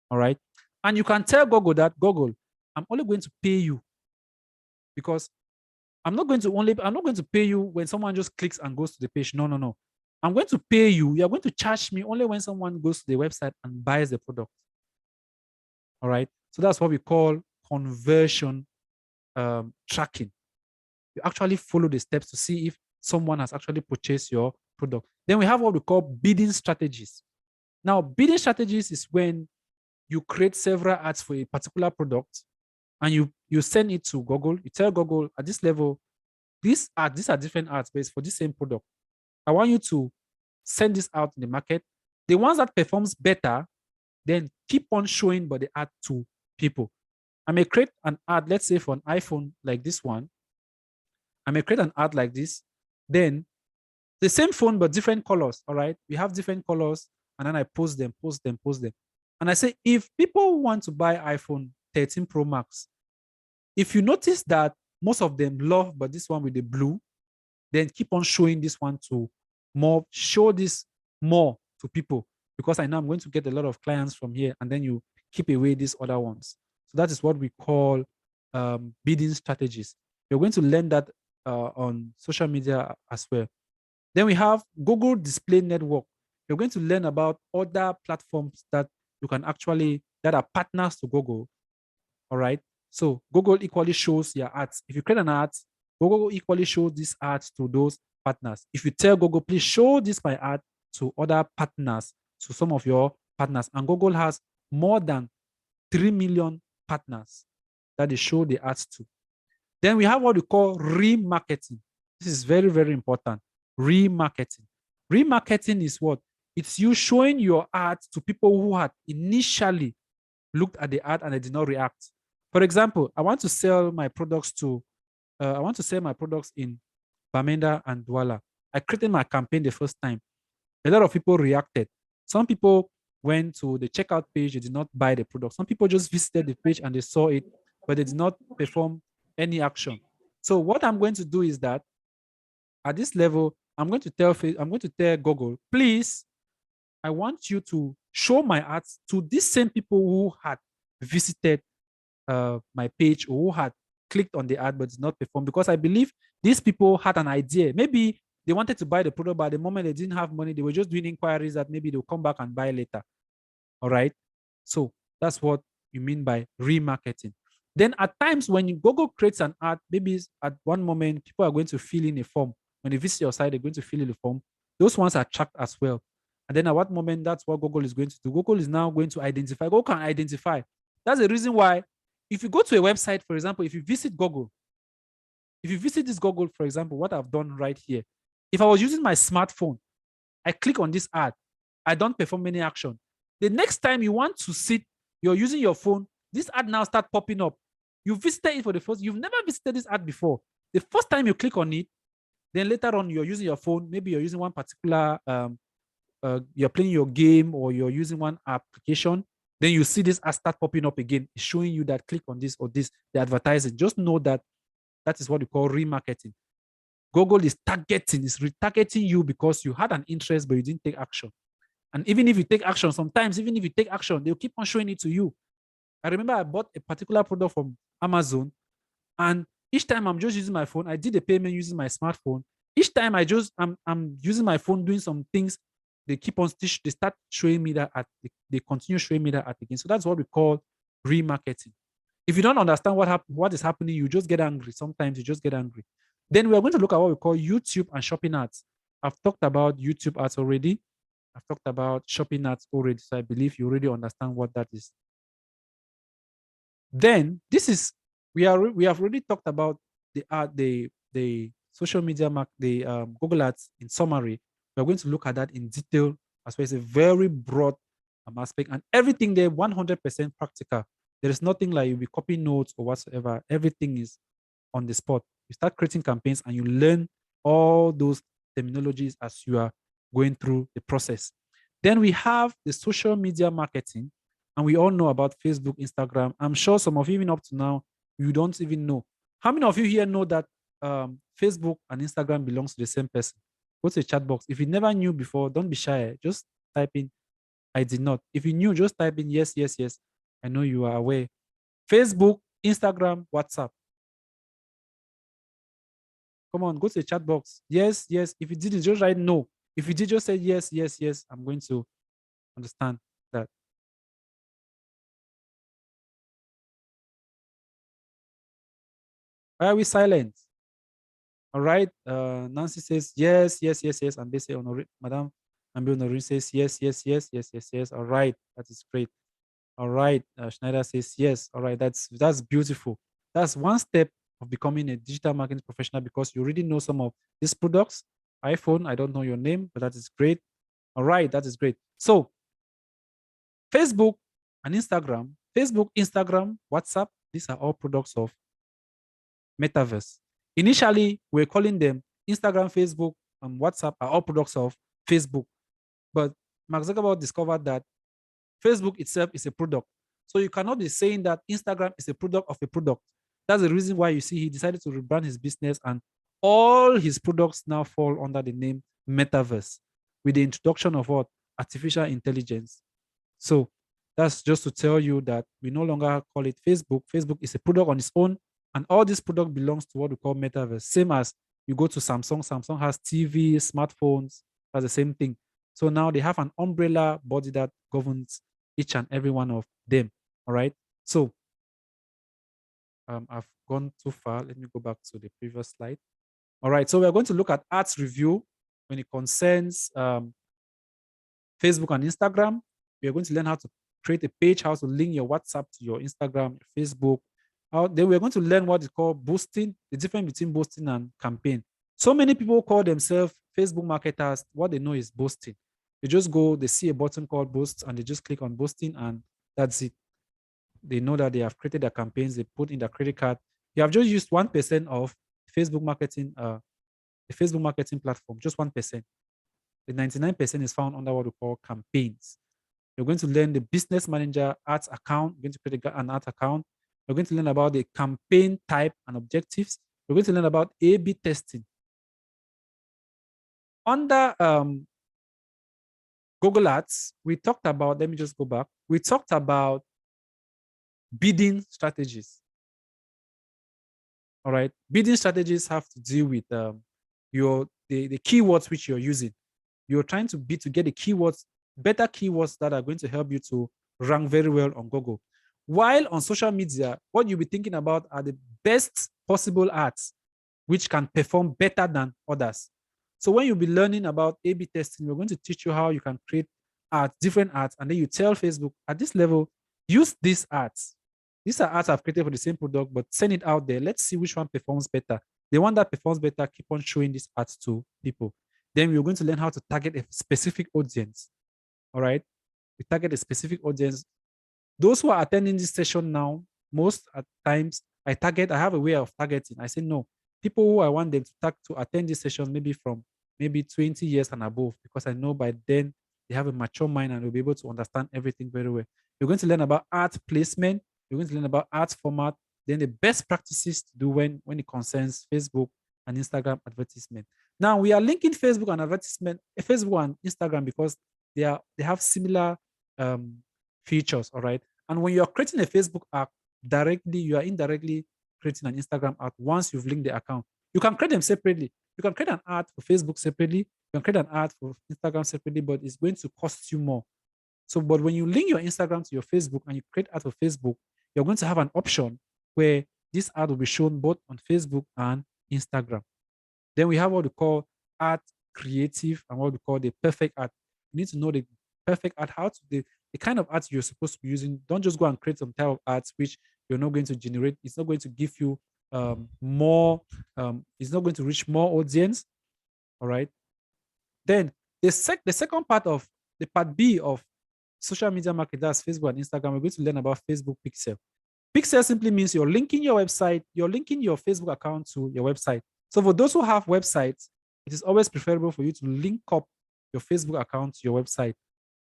All right. And you can tell Google that, Google, I'm only going to pay you because I'm not going to pay you when someone just clicks and goes to the page. No, no, no. I'm going to pay you. You're going to charge me only when someone goes to the website and buys the product. All right. So that's what we call conversion tracking. You actually follow the steps to see if someone has actually purchased your product. Then we have what we call bidding strategies. Now, bidding strategies is when you create several ads for a particular product and you send it to Google. You tell Google at this level, these are different ads, but it's for the same product. I want you to send this out in the market. The ones that performs better, then keep on showing but the ad to people. I may create an ad, let's say for an iPhone like this one. I may create an ad like this. Then the same phone but different colors. All right, we have different colors, and then I post them. And I say, if people want to buy iPhone 13 Pro Max, if you notice that most of them love, but this one with the blue, then keep on showing this one to more, show this more to people, because I know I'm going to get a lot of clients from here, and then you keep away these other ones. So that is what we call bidding strategies. You're going to learn that on social media as well. Then we have Google Display Network. You're going to learn about other platforms that you can actually, that are partners to Google. All right. So Google equally shows your ads. If you create an ad, Google equally shows these ads to those partners. If you tell Google, please show this my ad to other partners, to some of your partners, and Google has more than 3 million partners that they show the ads to. Then we have what we call remarketing. This is very, very important. Remarketing. Remarketing is what? It's you showing your ads to people who had initially looked at the ad and they did not react. For example, I want to sell my products in Bamenda and Douala. I created my campaign the first time. A lot of people reacted. Some people went to the checkout page, they did not buy the product. Some people just visited the page and they saw it, but they did not perform any action. So what I'm going to do is that at this level, I'm going to tell Google, please, I want you to show my ads to these same people who had visited my page, or who had clicked on the ad but did not perform, because I believe these people had an idea. Maybe they wanted to buy the product, but at the moment they didn't have money. They were just doing inquiries that maybe they'll come back and buy later. All right. So that's what you mean by remarketing. Then at times when Google creates an ad, maybe at one moment people are going to fill in a form. When they visit your site, they're going to fill in a form. Those ones are tracked as well. And then at what moment, that's what Google is going to do. Google is now going to identify. Google can identify. That's the reason why if you go to a website, for example, if you visit this Google, for example, what I've done right here, if I was using my smartphone, I click on this ad, I don't perform any action. The next time you want to sit, you're using your phone, this ad now start popping up. You visited it for the first, you've never visited this ad before. The first time you click on it, then later on you're using your phone, maybe you're using one particular, you're playing your game or you're using one application, then you see this ad start popping up again, showing you that click on this or this, the advertising. Just know that that is what we call remarketing. Google is retargeting you because you had an interest, but you didn't take action. And even if you take action, sometimes, even if you take action, they'll keep on showing it to you. I remember I bought a particular product from Amazon, and each time I'm just using my phone, I did a payment using my smartphone. Each time I'm using my phone doing some things, they start showing me that they continue showing me that ad again. So that's what we call remarketing. If you don't understand what is happening, you just get angry. Sometimes you just get angry. Then we are going to look at what we call YouTube and shopping ads. I've talked about YouTube ads already. I've talked about shopping ads already. So I believe you already understand what that is. Then we have already talked about the social media Google ads in summary. We're going to look at that in detail as well. It's a very broad aspect, and everything there 100% practical. There is nothing like you'll be copying notes or whatsoever. Everything is on the spot. You start creating campaigns and you learn all those terminologies as you are going through the process. Then we have the social media marketing, and we all know about Facebook, Instagram. I'm sure some of you, even up to now, you don't even know. How many of you here know that Facebook and Instagram belongs to the same person? Go to the chat box. If you never knew before, don't be shy. Just type in, I did not. If you knew, just type in, yes, yes, yes. I know you are aware. Facebook, Instagram, WhatsApp. Come on, go to the chat box. Yes, yes. If you didn't, just write no. If you did, just say yes, yes, yes. I'm going to understand that. Why are we silent? All right. Nancy says yes, yes, yes, yes. And they say, Madam Ambi Honorine says yes, yes, yes, yes, yes, yes. All right. That is great. All right. Schneider says yes. All right. That's beautiful. That's one step of becoming a digital marketing professional, because you already know some of these products. iPhone, I don't know your name, but that is great. All right. That is great. So Facebook and Instagram, Facebook, Instagram, WhatsApp, these are all products of Metaverse. Initially, we're calling them Instagram, Facebook, and WhatsApp are all products of Facebook. But Mark Zuckerberg discovered that Facebook itself is a product. So you cannot be saying that Instagram is a product of a product. That's the reason why you see he decided to rebrand his business, and all his products now fall under the name Metaverse with the introduction of what? Artificial intelligence. So that's just to tell you that we no longer call it Facebook. Facebook is a product on its own, and all this product belongs to what we call Metaverse. Same as you go to Samsung, Samsung has TV, smartphones, that's the same thing. So now they have an umbrella body that governs each and every one of them. All right. So I've gone too far. Let me go back to the previous slide. All right. So we're going to look at ads review when it concerns Facebook and Instagram. We're going to learn how to create a page, how to link your WhatsApp to your Instagram, your Facebook. Then we're going to learn what is called boosting, the difference between boosting and campaign. So many people call themselves Facebook marketers. What they know is boosting. They just go, they see a button called boost, and they just click on boosting, and that's it. They know that they have created their campaigns, they put in their credit card. You have just used 1% of Facebook marketing, the Facebook marketing platform, just 1%. The 99% is found under what we call campaigns. You're going to learn the business manager ads account. You're going to create an ad account. You're going to learn about the campaign type and objectives. You're going to learn about A/B testing. Under Google Ads, we talked about, let me just go back. We talked about bidding strategies. All right. Bidding strategies have to do with the keywords which you're using. You're trying to bid to get the keywords, better keywords that are going to help you to rank very well on Google. While on social media, what you'll be thinking about are the best possible ads which can perform better than others. So when you'll be learning about A/B testing, we're going to teach you how you can create ads, different ads, and then you tell Facebook at this level, use these ads. These are ads I've created for the same product, but send it out there. Let's see which one performs better. The one that performs better, keep on showing these ads to people. Then we're going to learn how to target a specific audience. All right. We target a specific audience. Those who are attending this session now, most at times I have a way of targeting. I say no. People who I want them to attend this session, maybe from 20 years and above, because I know by then they have a mature mind and will be able to understand everything very well. You're going to learn about ad placement. You're going to learn about ad format. Then the best practices to do when it concerns Facebook and Instagram advertisement. Now we are linking Facebook and Instagram because they have similar features, all right? And when you are creating a Facebook app directly, you are indirectly creating an Instagram ad once you've linked the account. You can create them separately. You can create an ad for Facebook separately. You can create an ad for Instagram separately, but it's going to cost you more. So, but when you link your Instagram to your Facebook and you create ad for Facebook, you're going to have an option where this ad will be shown both on Facebook and Instagram. Then we have what we call ad creative and what we call the perfect ad. You need to know the perfect ad, the kind of ads you're supposed to be using. Don't just go and create some type of ads which you're not going to generate. It's not going to give you more, it's not going to reach more audience. All right. Then the second part of the part B of social media marketing, that's Facebook and Instagram, we're going to learn about Facebook Pixel. Pixel simply means you're linking your website, you're linking your Facebook account to your website. So for those who have websites, it is always preferable for you to link up your Facebook account to your website,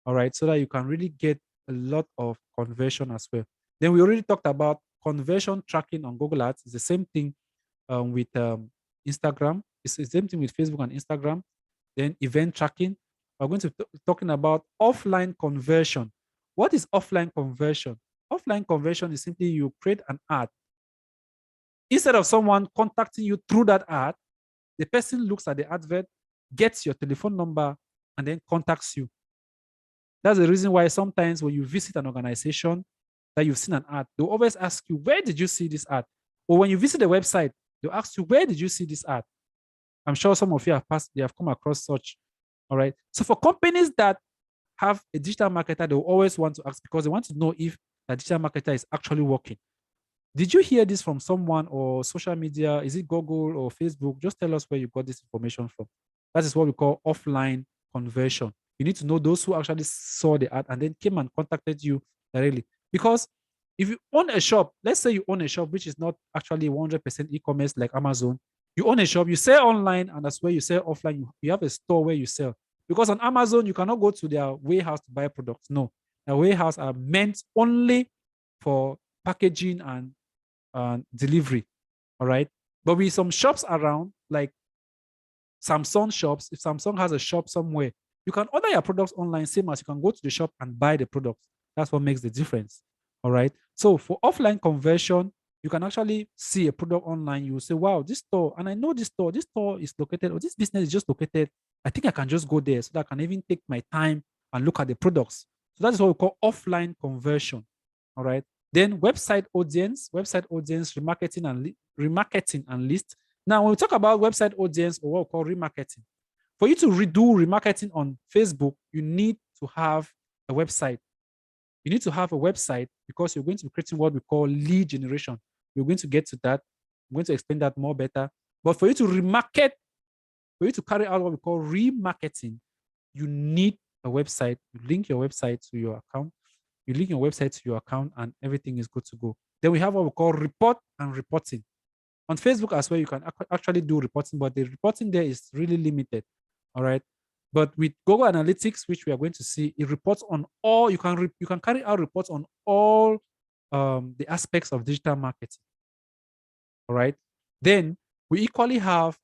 all right, so that you can really get a lot of conversion as well. Then we already talked about conversion tracking on Google Ads. It's the same thing with Instagram. It's the same thing with Facebook and Instagram. Then event tracking. We're going to be talking about offline conversion. What is offline conversion? Offline conversion is simply you create an ad. Instead of someone contacting you through that ad, the person looks at the advert, gets your telephone number, and then contacts you. That's the reason why sometimes when you visit an organization that you've seen an ad, they'll always ask you, where did you see this ad? Or when you visit the website, they'll ask you, where did you see this ad? I'm sure some of you have come across such. All right. So for companies that have a digital marketer, they'll always want to ask because they want to know if the digital marketer is actually working. Did you hear this from someone or social media? Is it Google or Facebook? Just tell us where you got this information from. That is what we call offline conversion. You need to know those who actually saw the ad and then came and contacted you directly. Because if you own a shop, let's say you own a shop which is not actually 100% e-commerce like Amazon, you own a shop, you sell online, and that's where you sell offline. You have a store where you sell. Because on Amazon, you cannot go to their warehouse to buy products. No, their warehouse are meant only for packaging and delivery. All right. But with some shops around, like Samsung shops, if Samsung has a shop somewhere, you can order your products online, same as you can go to the shop and buy the products. That's what makes the difference. All right. So for offline conversion, you can actually see a product online. You will say, wow, this store, and I know this store is located, or this business is just located. I think I can just go there so that I can even take my time and look at the products. So that is what we call offline conversion. All right. Then website audience, remarketing and list. Now, when we talk about website audience or what we call remarketing, for you to redo remarketing on Facebook, you need to have a website. You need to have a website because you're going to be creating what we call lead generation. We're going to get to that. I'm going to explain that more better. But for you to remarket, for you to carry out what we call remarketing, you need a website. You link your website to your account. You link your website to your account and everything is good to go. Then we have what we call report and reporting. On Facebook as well, you can actually do reporting, but the reporting there is really limited. All right. But with Google Analytics, which we are going to see, it reports on all, you can carry out reports on all the aspects of digital marketing. All right. Then we equally have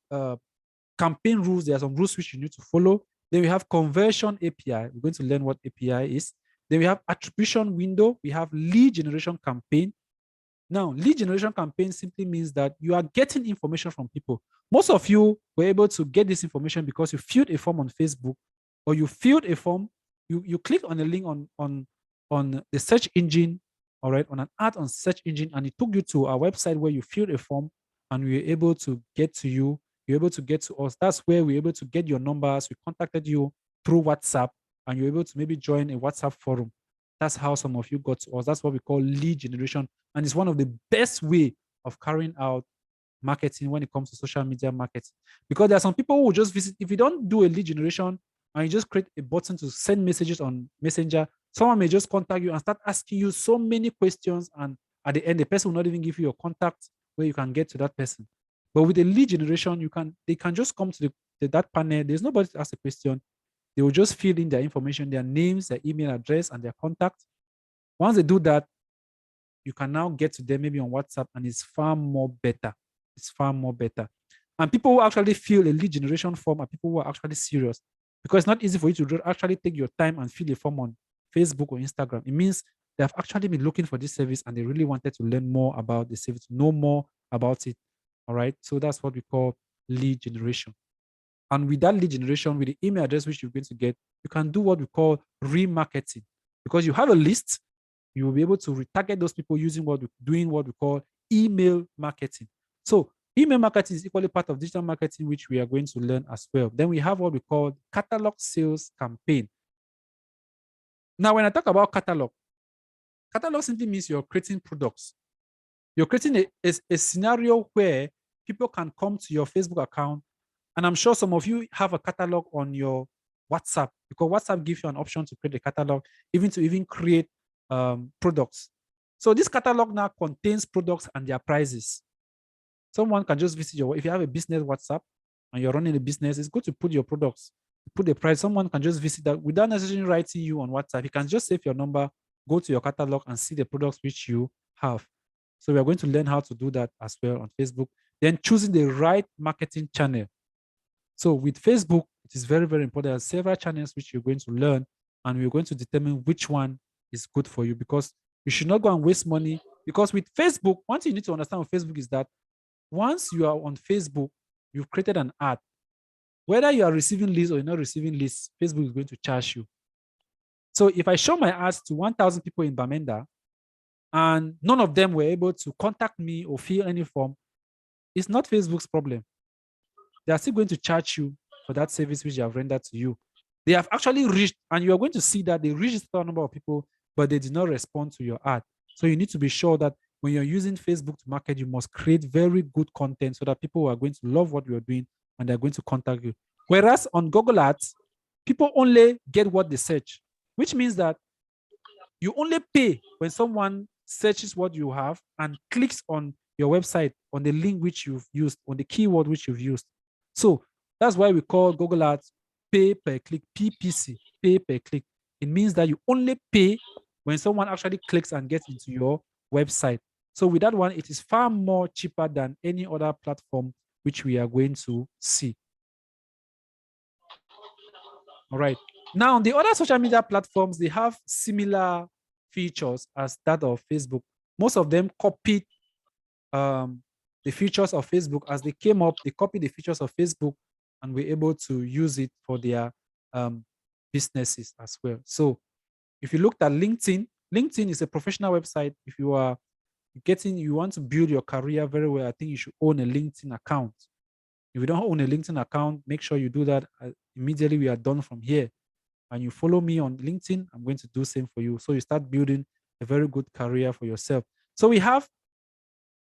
campaign rules. There are some rules which you need to follow. Then we have conversion API. We're going to learn what API is. Then we have attribution window. We have lead generation campaign. Now, lead generation campaign simply means that you are getting information from people. Most of you were able to get this information because you filled a form on Facebook, or you filled a form, you click on a link on the search engine, all right, on an ad on search engine, and it took you to our website where you filled a form and we were able to get to you. You're able to get to us. That's where we're able to get your numbers. We contacted you through WhatsApp, and you're able to maybe join a WhatsApp forum. That's how some of you got to us. That's what we call lead generation. And it's one of the best way of carrying out marketing when it comes to social media marketing. Because there are some people who just visit, if you don't do a lead generation and you just create a button to send messages on Messenger, someone may just contact you and start asking you so many questions. And at the end, the person will not even give you your contact where you can get to that person. But with a lead generation, they can just come to that panel. There's nobody to ask a question. They will just fill in their information, their names, their email address, and their contact. Once they do that, you can now get to them maybe on WhatsApp, and it's far more better. It's far more better. And people who actually fill a lead generation form are people who are actually serious, because it's not easy for you to actually take your time and fill a form on Facebook or Instagram. It means they have actually been looking for this service and they really wanted to learn more about the service, know more about it. All right. So that's what we call lead generation. And with that lead generation, with the email address which you're going to get, you can do what we call remarketing. Because you have a list, you will be able to retarget those people using what we call email marketing. So email marketing is equally part of digital marketing, which we are going to learn as well. Then we have what we call catalog sales campaign. Now, when I talk about catalog simply means you're creating products. You're creating a scenario where people can come to your Facebook account. And I'm sure some of you have a catalog on your WhatsApp, because WhatsApp gives you an option to create a catalog, even create products. So this catalog now contains products and their prices. Someone can just visit if you have a business WhatsApp and you're running a business, it's good to put your products, put the price. Someone can just visit that without necessarily writing you on WhatsApp. You can just save your number, go to your catalog and see the products which you have. So we are going to learn how to do that as well on Facebook. Then choosing the right marketing channel. So with Facebook, it is very, very important. There are several channels which you're going to learn, and we're going to determine which one is good for you, because you should not go and waste money. Because with Facebook, one thing you need to understand with Facebook is that once you are on Facebook, you've created an ad. Whether you are receiving leads or you're not receiving leads, Facebook is going to charge you. So if I show my ads to 1,000 people in Bamenda and none of them were able to contact me or fill any form, it's not Facebook's problem. They are still going to charge you for that service which they have rendered to you. They have actually reached, and you are going to see that they reached a certain number of people, but they did not respond to your ad. So you need to be sure that when you're using Facebook to market, you must create very good content so that people are going to love what you're doing and they're going to contact you. Whereas on Google Ads, people only get what they search, which means that you only pay when someone searches what you have and clicks on your website, on the link which you've used, on the keyword which you've used. So that's why we call Google Ads pay per click, PPC, pay per click. It means that you only pay when someone actually clicks and gets into your website. So with that one, it is far more cheaper than any other platform which we are going to see. All right. Now, the other social media platforms, they have similar features as that of Facebook. Most of them copied the features of Facebook as they came up. They copied the features of Facebook and were able to use it for their um, businesses as well. So if you looked at LinkedIn, LinkedIn is a professional website. If you want to build your career very well, I think you should own a LinkedIn account. If you don't own a LinkedIn account, make sure you do that immediately we are done from here. And you follow me on LinkedIn, I'm going to do same for you. So you start building a very good career for yourself. So we have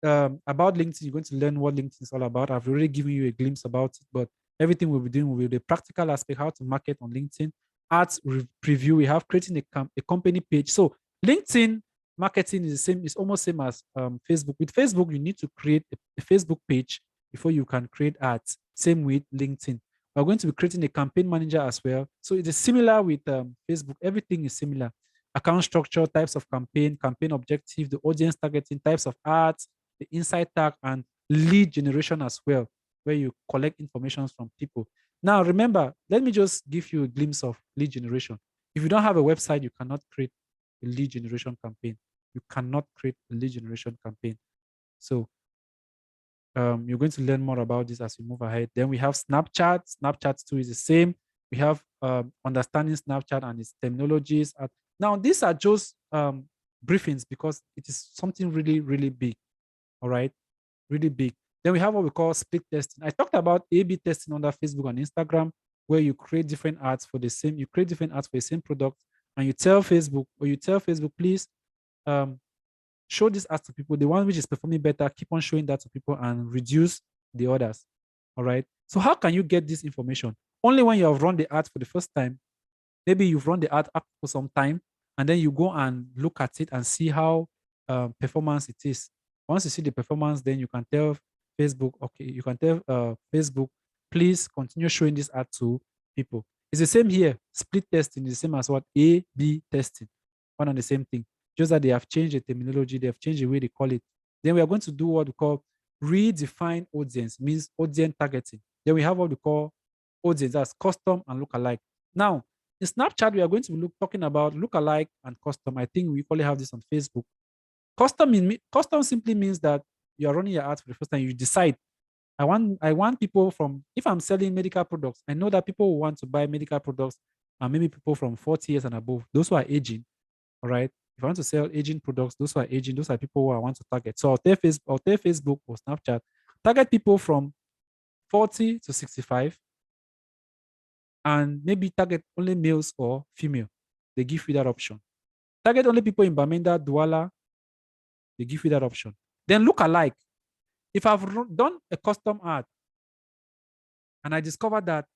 about LinkedIn, you're going to learn what LinkedIn is all about. I've already given you a glimpse about it, but everything we'll be doing will be the practical aspect, how to market on LinkedIn. Ads preview, we have creating a company page. So LinkedIn marketing is the same, it's almost same as Facebook. With Facebook, you need to create a Facebook page before you can create ads. Same with LinkedIn. We're going to be creating a campaign manager as well. So it is similar with Facebook. Everything is similar. Account structure, types of campaign objective, the audience targeting, types of ads, the insight tag, and lead generation as well, where you collect information from people. Now, remember, let me just give you a glimpse of lead generation. If you don't have a website, you cannot create a lead generation campaign. You cannot create a lead generation campaign. So you're going to learn more about this as we move ahead. Then we have Snapchat. Snapchat too is the same. We have understanding Snapchat and its terminologies. Now, these are just briefings because it is something really, really big. All right, really big. Then we have what we call split testing. I talked about A/B testing under Facebook and Instagram, where you create different ads for the same, you create different ads for the same product, and you tell Facebook, please show this ads to people. The one which is performing better, keep on showing that to people and reduce the others. All right. So how can you get this information? Only when you have run the ad for the first time. Maybe you've run the ad up for some time, and then you go and look at it and see how performance it is. Once you see the performance, then you can tell Facebook, okay, you can tell Facebook, please continue showing this ad to people. It's the same here. Split testing is the same as what A/B testing. One and the same thing. Just that they have changed the terminology, they have changed the way they call it. Then we are going to do what we call redefine audience, means audience targeting. Then we have what we call audience, that's custom and lookalike. Now, in Snapchat, we are going to be talking about lookalike and custom. I think we equally have this on Facebook. Custom simply means that you are running your ads for the first time. You decide, I want people from, if I'm selling medical products, I know that people will want to buy medical products, and maybe people from 40 years and above, those who are aging. All right. If I want to sell aging products, those who are aging, those are people who I want to target. So I'll tell Facebook or Snapchat, target people from 40 to 65, and maybe target only males or female. They give you that option. Target only people in Bamenda, Douala. They give you that option. Then look alike. If I've done a custom ad and I discover that,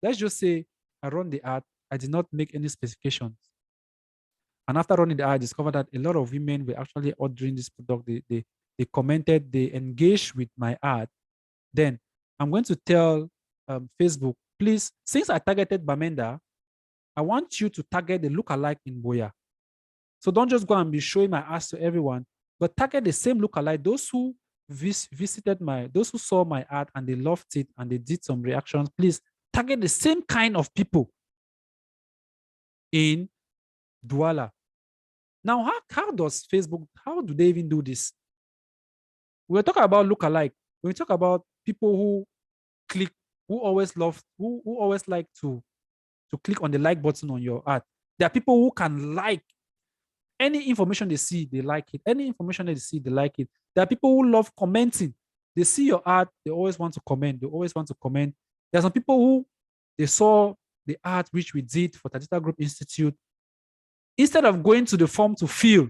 let's just say I run the ad, I did not make any specifications. And after running the ad, I discovered that a lot of women were actually ordering this product. They commented, they engaged with my ad. Then I'm going to tell Facebook, please, since I targeted Bamenda, I want you to target the lookalike in Boya. So don't just go and be showing my ads to everyone, but target the same lookalike. Those who those who saw my ad and they loved it and they did some reactions, please target the same kind of people in Douala. Now, how does Facebook, how do they even do this? We're talking about lookalike. When we talk about people who click, who always like to click on the like button on your ad. There are people who can like any information they see, they like it. Any information they see, they like it. There are people who love commenting. They see your ad, they always want to comment. They always want to comment. There are some people who they saw the ad which we did for Tatita Group Institute. Instead of going to the form to fill,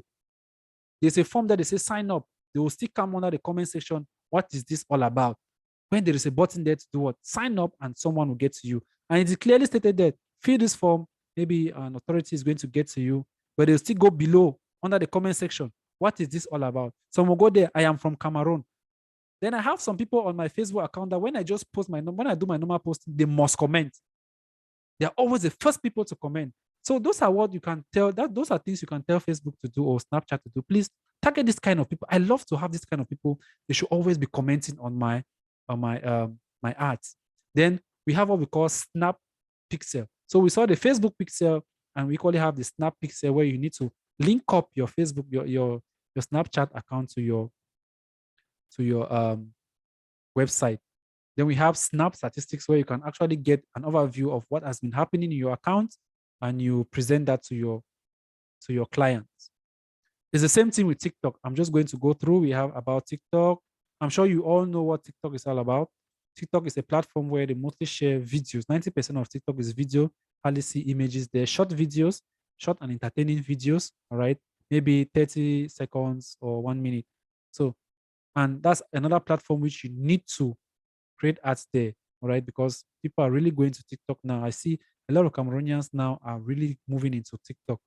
there's a form that they say sign up. They will still come under the comment section. What is this all about? When there is a button there to do what? Sign up and someone will get to you. And it is clearly stated that fill this form, maybe an authority is going to get to you, but they'll still go below under the comment section. What is this all about? Some will go there, I am from Cameroon. Then I have some people on my Facebook account that when I just post when I do my normal posting, they must comment. They're always the first people to comment. So those are what you can tell, those are things you can tell Facebook to do or Snapchat to do. Please target this kind of people. I love to have this kind of people. They should always be commenting on my ads. Then we have what we call Snap Pixel. So we saw the Facebook Pixel, and we equally have the Snap Pixel, where you need to link up your Facebook, your Snapchat account to your website. Then we have Snap Statistics, where you can actually get an overview of what has been happening in your account, and you present that to your clients. It's the same thing with TikTok. I'm just going to go through. We have about TikTok. I'm sure you all know what TikTok is all about. TikTok is a platform where they mostly share videos. 90% of TikTok is video, hardly see images. They're short videos, short and entertaining videos, all right? Maybe 30 seconds or 1 minute. So, and that's another platform which you need to create ads there, all right? Because people are really going to TikTok now. I see a lot of Cameroonians now are really moving into TikTok.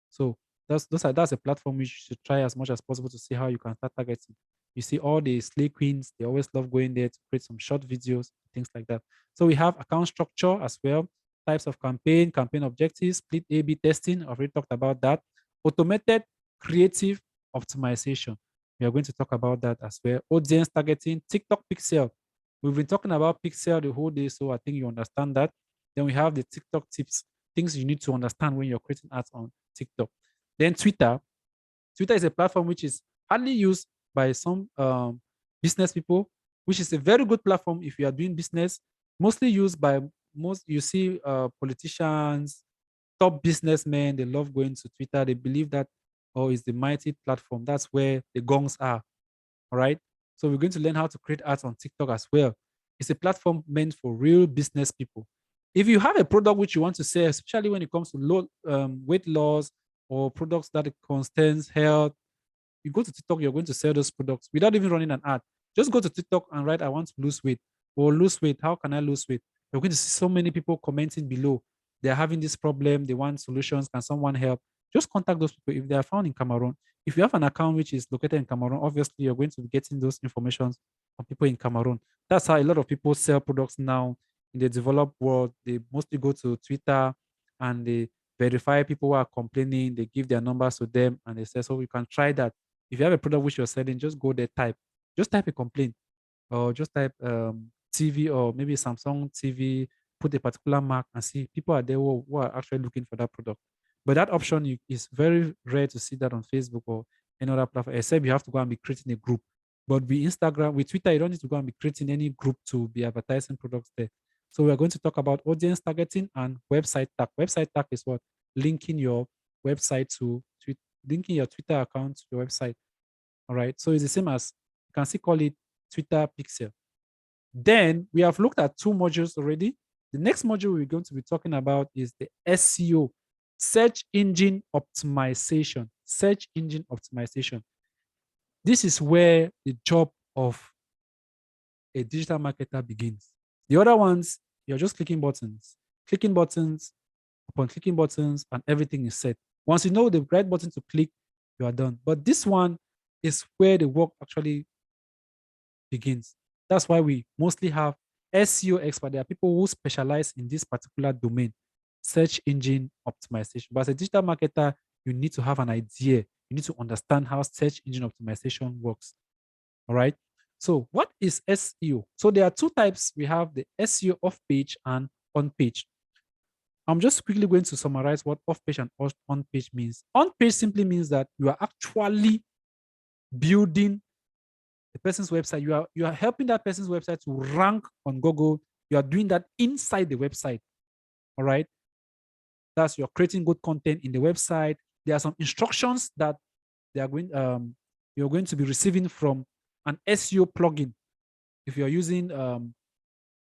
So that's a platform which you should try as much as possible to see how you can start targeting. You see all the slay queens, they always love going there to create some short videos, things like that. So we have account structure as well, types of campaign objectives, split A/B testing. I've already talked about that. Automated creative optimization. We are going to talk about that as well. Audience targeting, TikTok Pixel. We've been talking about Pixel the whole day, so I think you understand that. Then we have the TikTok tips, things you need to understand when you're creating ads on TikTok. Then Twitter. Twitter is a platform which is hardly used by some business people, which is a very good platform if you are doing business. Mostly used by you see politicians, top businessmen. They love going to Twitter. They believe that, oh, it's the mighty platform. That's where the gongs are. All right. So we're going to learn how to create ads on TikTok as well. It's a platform meant for real business people. If you have a product which you want to sell, especially when it comes to weight loss or products that concerns health, you go to TikTok, you're going to sell those products without even running an ad. Just go to TikTok and write, I want to lose weight, or lose weight. How can I lose weight? You're going to see so many people commenting below. They're having this problem. They want solutions. Can someone help? Just contact those people if they are found in Cameroon. If you have an account which is located in Cameroon, obviously you're going to be getting those informations from people in Cameroon. That's how a lot of people sell products now in the developed world. They mostly go to Twitter and they verify people who are complaining. They give their numbers to them and they say, so you can try that. If you have a product which you're selling, just go there, just type a complaint, or just type TV, or maybe Samsung TV, put a particular mark and see people are there who are actually looking for that product. But that option is very rare to see that on Facebook or any other platform, except you have to go and be creating a group. But with Instagram, with Twitter, you don't need to go and be creating any group to be advertising products there. So we are going to talk about audience targeting and website tag. Website tag is what? Linking your website to linking your Twitter account to your website. All right. So it's the same as, you can still call it Twitter Pixel. Then we have looked at two modules already. The next module we're going to be talking about is the SEO, search engine optimization. Search engine optimization. This is where the job of a digital marketer begins. The other ones, you're just clicking buttons, upon clicking buttons, and everything is set. Once you know the right button to click, you are done. But this one is where the work actually begins. That's why we mostly have SEO experts. There are people who specialize in this particular domain, search engine optimization. But as a digital marketer, you need to have an idea. You need to understand how search engine optimization works. All right. So what is SEO? So there are two types. We have the SEO off page and on page. I'm just quickly going to summarize what off page and on page means. On page simply means that you are actually building the person's website. You are helping that person's website to rank on Google. You are doing that inside the website. All right. That's, you're creating good content in the website. There are some instructions that you're going to be receiving from an SEO plugin. If you're using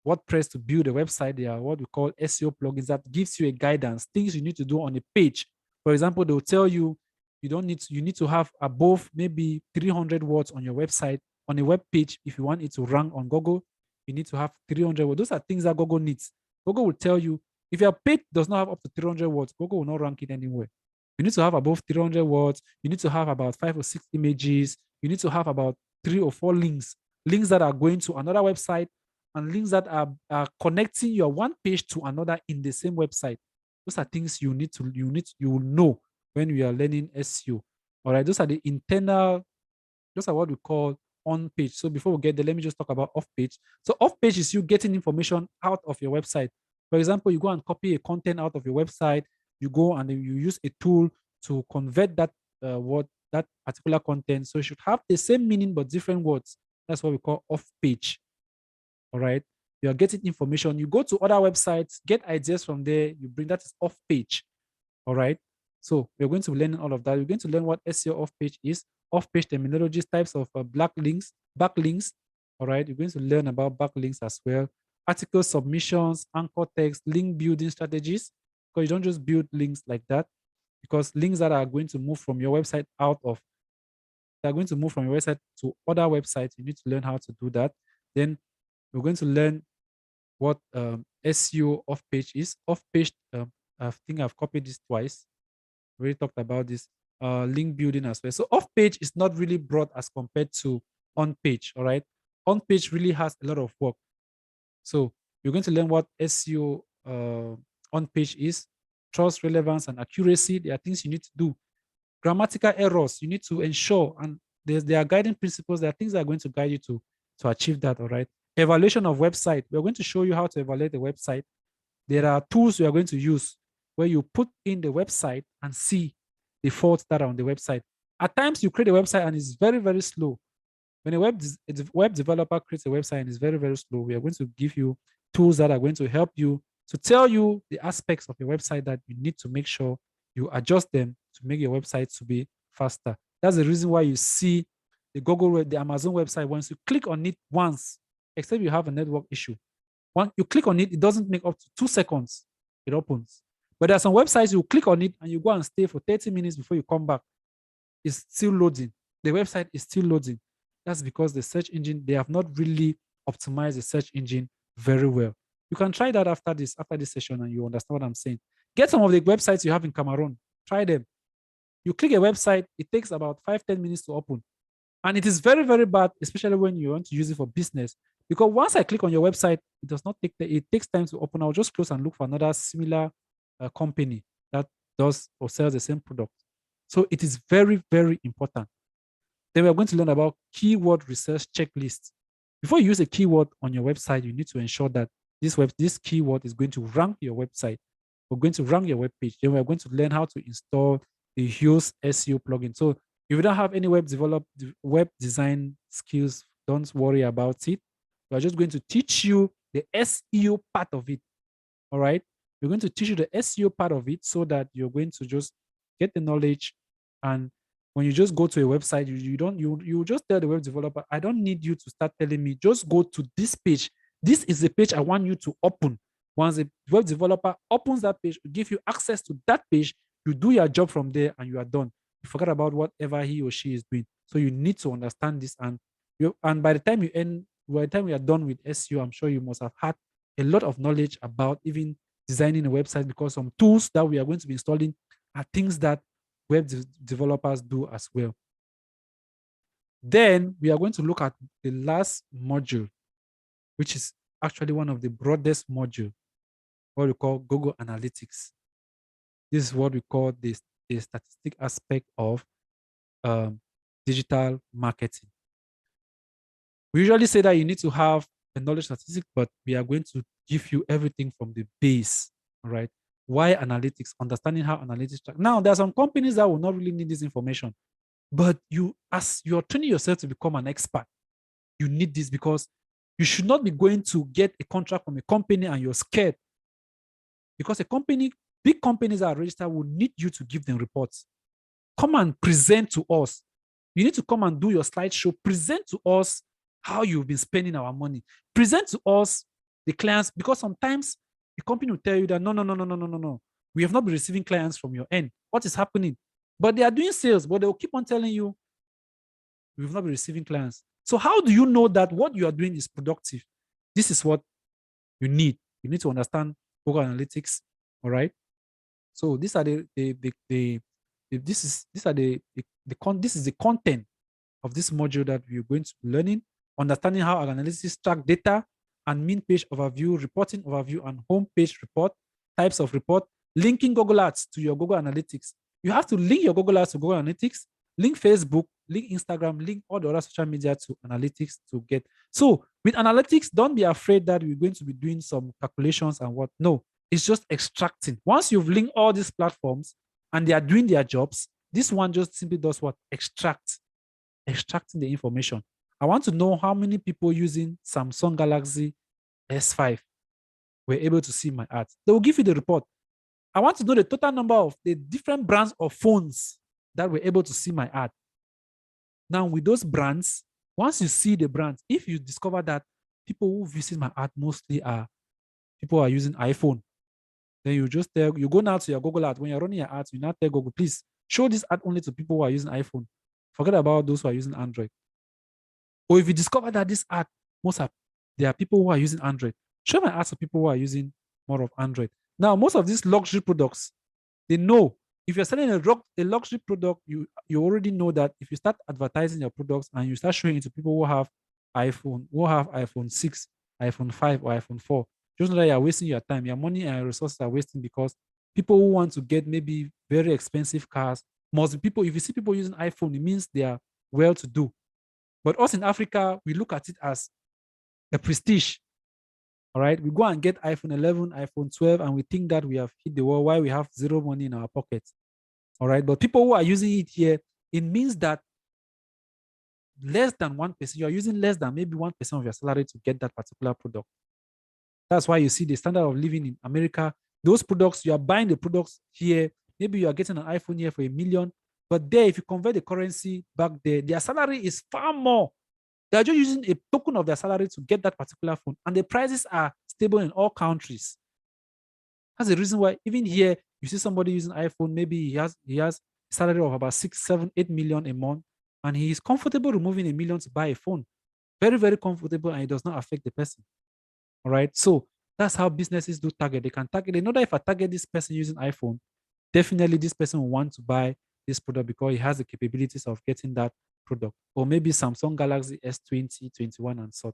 WordPress to build a website, there are what we call SEO plugins that gives you a guidance, things you need to do on a page. For example, they'll tell you you need to have above maybe 300 words on your website, on a web page. If you want it to rank on Google, you need to have 300 words. Those are things that Google needs. Google will tell you if your page does not have up to 300 words, Google will not rank it anywhere. You need to have above 300 words. You need to have about 5 or 6 images. You need to have about 3 or 4 links that are going to another website, and links that are connecting your one page to another in the same website. Those are things you will know when you are learning SEO. All right, those are the internal, those are what we call on page. So before we get there, let me just talk about off page. So off page is you getting information out of your website. For example, you go and copy a content out of your website, you go and then you use a tool to convert that word, that particular content. So it should have the same meaning but different words. That's what we call off page. All right. You are getting information. You go to other websites, get ideas from there, you bring that off page. All right. So we're going to learn all of that. We're going to learn what SEO off page is, off page terminologies, types of backlinks. All right. You're going to learn about backlinks as well, article submissions, anchor text, link building strategies. Because you don't just build links like that, because links that are going to move from your website they're going to move from your website to other websites. You need to learn how to do that. Then we're going to learn what SEO off page is. Off page, I think I've copied this twice. We already talked about this. Link building as well. So off page is not really broad as compared to on page. All right. On page really has a lot of work. So you're going to learn what SEO on page is, trust, relevance, and accuracy. There are things you need to do. Grammatical errors, you need to ensure, and there are guiding principles. There are things that are going to guide you to achieve that. All right. Evaluation of website. We're going to show you how to evaluate the website. There are tools you are going to use where you put in the website and see the faults that are on the website. At times, you create a website and it's very, very slow. When a web developer creates a website and it's very, very slow, we are going to give you tools that are going to help you to tell you the aspects of your website that you need to make sure you adjust them to make your website to be faster. That's the reason why you see the the Amazon website, once you click on it once, except you have a network issue, once you click on it, it doesn't make up to 2 seconds, it opens. But there are some websites you click on it and you go and stay for 30 minutes before you come back. It's still loading. The website is still loading. That's because the search engine, they have not really optimized the search engine very well. You can try that after this session and you understand what I'm saying. Get some of the websites you have in Cameroon. Try them. You click a website, it takes about 5-10 minutes to open. And it is very, very bad, especially when you want to use it for business. Because once I click on your website, it does not take it takes time to open. I'll just close and look for another similar company that does or sells the same product. So it is very, very important. Then we're going to learn about keyword research checklists. Before you use a keyword on your website, you need to ensure that this keyword is going to rank your website. We're going to rank your web page. Then we're going to learn how to install the Yoast SEO plugin. So if you don't have any web design skills, don't worry about it. We're just going to teach you the SEO part of it. All right. We're going to teach you the SEO part of it so that you're going to just get the knowledge. And when you just go to a website, you just tell the web developer, I don't need you to start telling me, just go to this page. This is the page I want you to open. Once the web developer opens that page, give you access to that page, you do your job from there and you are done. You forget about whatever he or she is doing. So you need to understand this. And by the time we are done with SEO, I'm sure you must have had a lot of knowledge about even designing a website, because some tools that we are going to be installing are things that web developers do as well. Then we are going to look at the last module, which is actually one of the broadest modules, what we call Gogo Analytics. This is what we call the statistic aspect of digital marketing. We usually say that you need to have a knowledge statistic, but we are going to give you everything from the base. All right. Why analytics? Understanding how analytics track. Now, there are some companies that will not really need this information, but as you're training yourself to become an expert, you need this, because you should not be going to get a contract from a company and you're scared, because big companies that are registered will need you to give them reports. Come and present to us. You need to come and do your slideshow. Present to us how you've been spending our money. Present to us the clients, because sometimes the company will tell you that no. We have not been receiving clients from your end. What is happening? But they are doing sales, but they will keep on telling you we've not been receiving clients. So how do you know that what you are doing is productive? This is what you need. You need to understand Google Analytics. All right. So these are this is the content of this module that we're going to be learning. Understanding how analytics track data and mean page overview, reporting overview, and home page report, types of report, linking Google Ads to your Google Analytics. You have to link your Google Ads to Google Analytics link Facebook, link Instagram, link all the other social media to analytics to get. So with analytics, don't be afraid that we're going to be doing some calculations and what. No, it's just extracting. Once you've linked all these platforms and they are doing their jobs, this one just simply does what? Extracting the information. I want to know how many people using Samsung Galaxy S5 were able to see my ads. They will give you the report. I want to know the total number of the different brands of phones that were able to see my ad. Now, with those brands, once you see the brands, if you discover that people who visit my ad mostly are people who are using iPhone, then you just tell, you go now to your Google ad. When you're running your ads, you now tell Google, please show this ad only to people who are using iPhone. Forget about those who are using Android. Or if you discover that this ad, there are people who are using Android, show my ads to people who are using more of Android. Now, most of these luxury products, they know if you're selling a luxury product, you already know that if you start advertising your products and you start showing it to people who have iPhone 6, iPhone 5, or iPhone 4, just know that you're wasting your time. Your money and your resources are wasting because people who want to get maybe very expensive cars, most people, if you see people using iPhone, it means they are well to do. But us in Africa, we look at it as a prestige. All right. We go and get iPhone 11, iPhone 12, and we think that we have hit the wall while we have zero money in our pockets. All right. But people who are using it here, it means that less than 1%, you are using less than maybe 1% of your salary to get that particular product. That's why you see the standard of living in America. Those products, you are buying the products here. Maybe you are getting an iPhone here for $1 million. But there, if you convert the currency back there, their salary is far more. They're just using a token of their salary to get that particular phone. And the prices are stable in all countries. That's the reason why even here, you see somebody using iPhone, maybe he has a salary of about 6, 7, 8 million a month, and he is comfortable removing $1 million to buy a phone. Very, very comfortable, and it does not affect the person. All right. So that's how businesses do target. They can target. They know that if I target this person using iPhone, definitely this person will want to buy this product because he has the capabilities of getting that product. Or maybe Samsung Galaxy S20, 21, and so.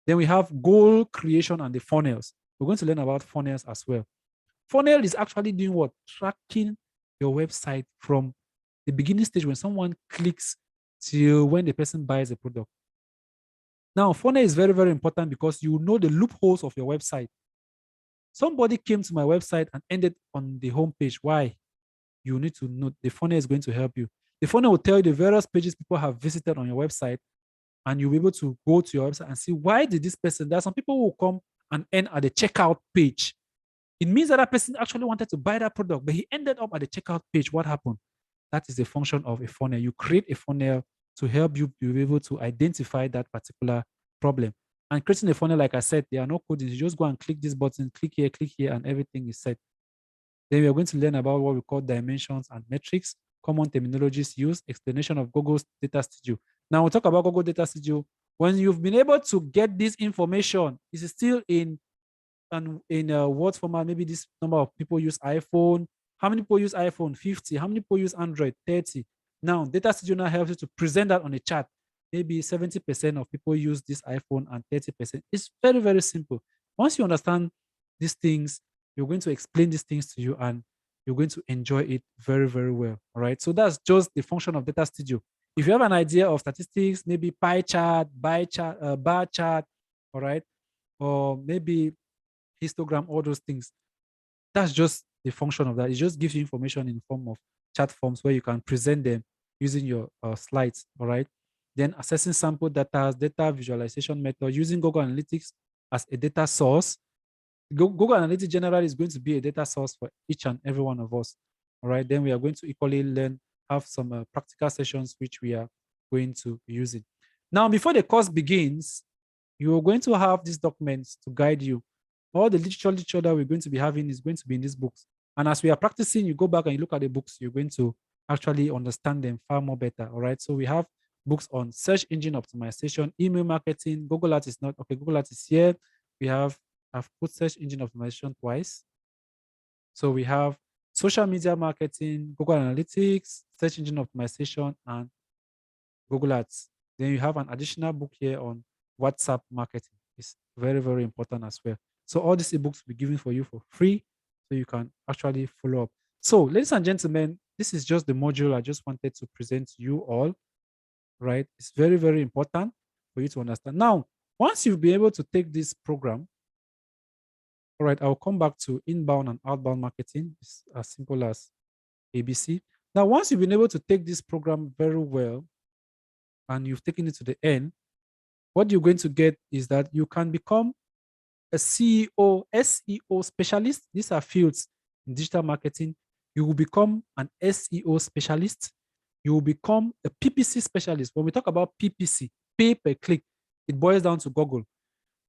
Then we have goal creation and the funnels. We're going to learn about funnels as well. Funnel is actually doing what? Tracking your website from the beginning stage when someone clicks to when the person buys a product. Now, funnel is very, very important because you know the loopholes of your website. Somebody came to my website and ended on the homepage. Why? You need to know the funnel is going to help you. The funnel will tell you the various pages people have visited on your website, and you'll be able to go to your website and see why did this person. There are some people who will come and end at the checkout page. It means that that person actually wanted to buy that product, but he ended up at the checkout page. What happened? That is the function of a funnel. You create a funnel to help you be able to identify that particular problem. And creating a funnel, like I said, there are no codings. You just go and click this button, click here, and everything is set. Then we are going to learn about what we call dimensions and metrics, common terminologies used, explanation of Gogo's Data Studio. Now we'll talk about Gogo Data Studio. When you've been able to get this information, is still in what format? Maybe this number of people use iPhone. How many people use iPhone? 50. How many people use Android? 30. Now, Data Studio now helps you to present that on a chart. Maybe 70% of people use this iPhone and 30%. It's very, very simple. Once you understand these things, you're going to explain these things to you and you're going to enjoy it very, very well. All right. So that's just the function of Data Studio. If you have an idea of statistics, maybe pie chart, bar chart, all right, or maybe histogram, all those things, that's just the function of that. It just gives you information in the form of chat forms where you can present them using your slides. All right. Then assessing sample data, data visualization method, using Google Analytics as a data source. Google Analytics generally is going to be a data source for each and every one of us. All right. Then we are going to equally have some practical sessions which we are going to be using. Now, before the course begins, you are going to have these documents to guide you. All the literature that we're going to be having is going to be in these books. And as we are practicing, you go back and you look at the books, you're going to actually understand them far more better. All right. So we have books on search engine optimization, email marketing. Google Ads is not okay. Google Ads is here. I've put search engine optimization twice. So we have social media marketing, Google Analytics, search engine optimization, and Google Ads. Then you have an additional book here on WhatsApp marketing. It's very, very important as well. So all these ebooks will be given for you for free, so you can actually follow up. So, ladies and gentlemen, this is just the module I just wanted to present to you all, right? It's very, very important for you to understand. Now, once you've been able to take this program, all right, I'll come back to inbound and outbound marketing. It's as simple as ABC. Now, once you've been able to take this program very well and you've taken it to the end, what you're going to get is that you can become a CEO, SEO specialist. These are fields in digital marketing. You will become an SEO specialist. You will become a PPC specialist. When we talk about PPC, pay per click, it boils down to Google.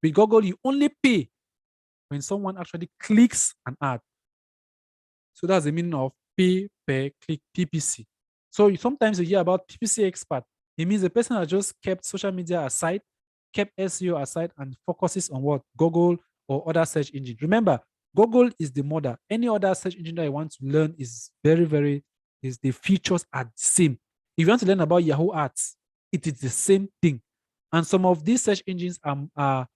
With Google, you only pay when someone actually clicks an ad. So that's the meaning of pay per click, PPC. So sometimes you hear about PPC expert. It means the person has just kept social media aside, kept SEO aside, and focuses on what? Google or other search engine. Remember, Google is the mother. Any other search engine that you want to learn is the features are the same. If you want to learn about Yahoo Ads, it is the same thing. And some of these search engines are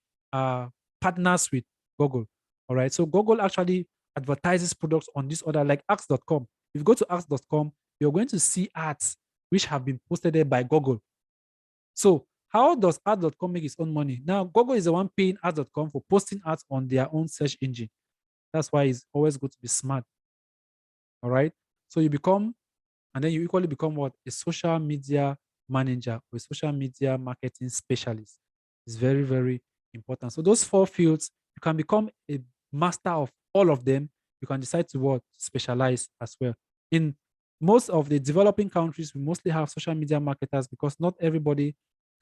partners with Google. All right. So Google actually advertises products on this other, like ask.com. If you go to ask.com, you're going to see ads which have been posted there by Google. So how does ads.com make its own money? Now, Google is the one paying ads.com for posting ads on their own search engine. That's why it's always good to be smart. All right. So you become, and then you equally become what? A social media manager or a social media marketing specialist. It's very, very important. So those 4 fields, you can become a master of all of them. You can decide to what? Specialize as well. In most of the developing countries, we mostly have social media marketers because not everybody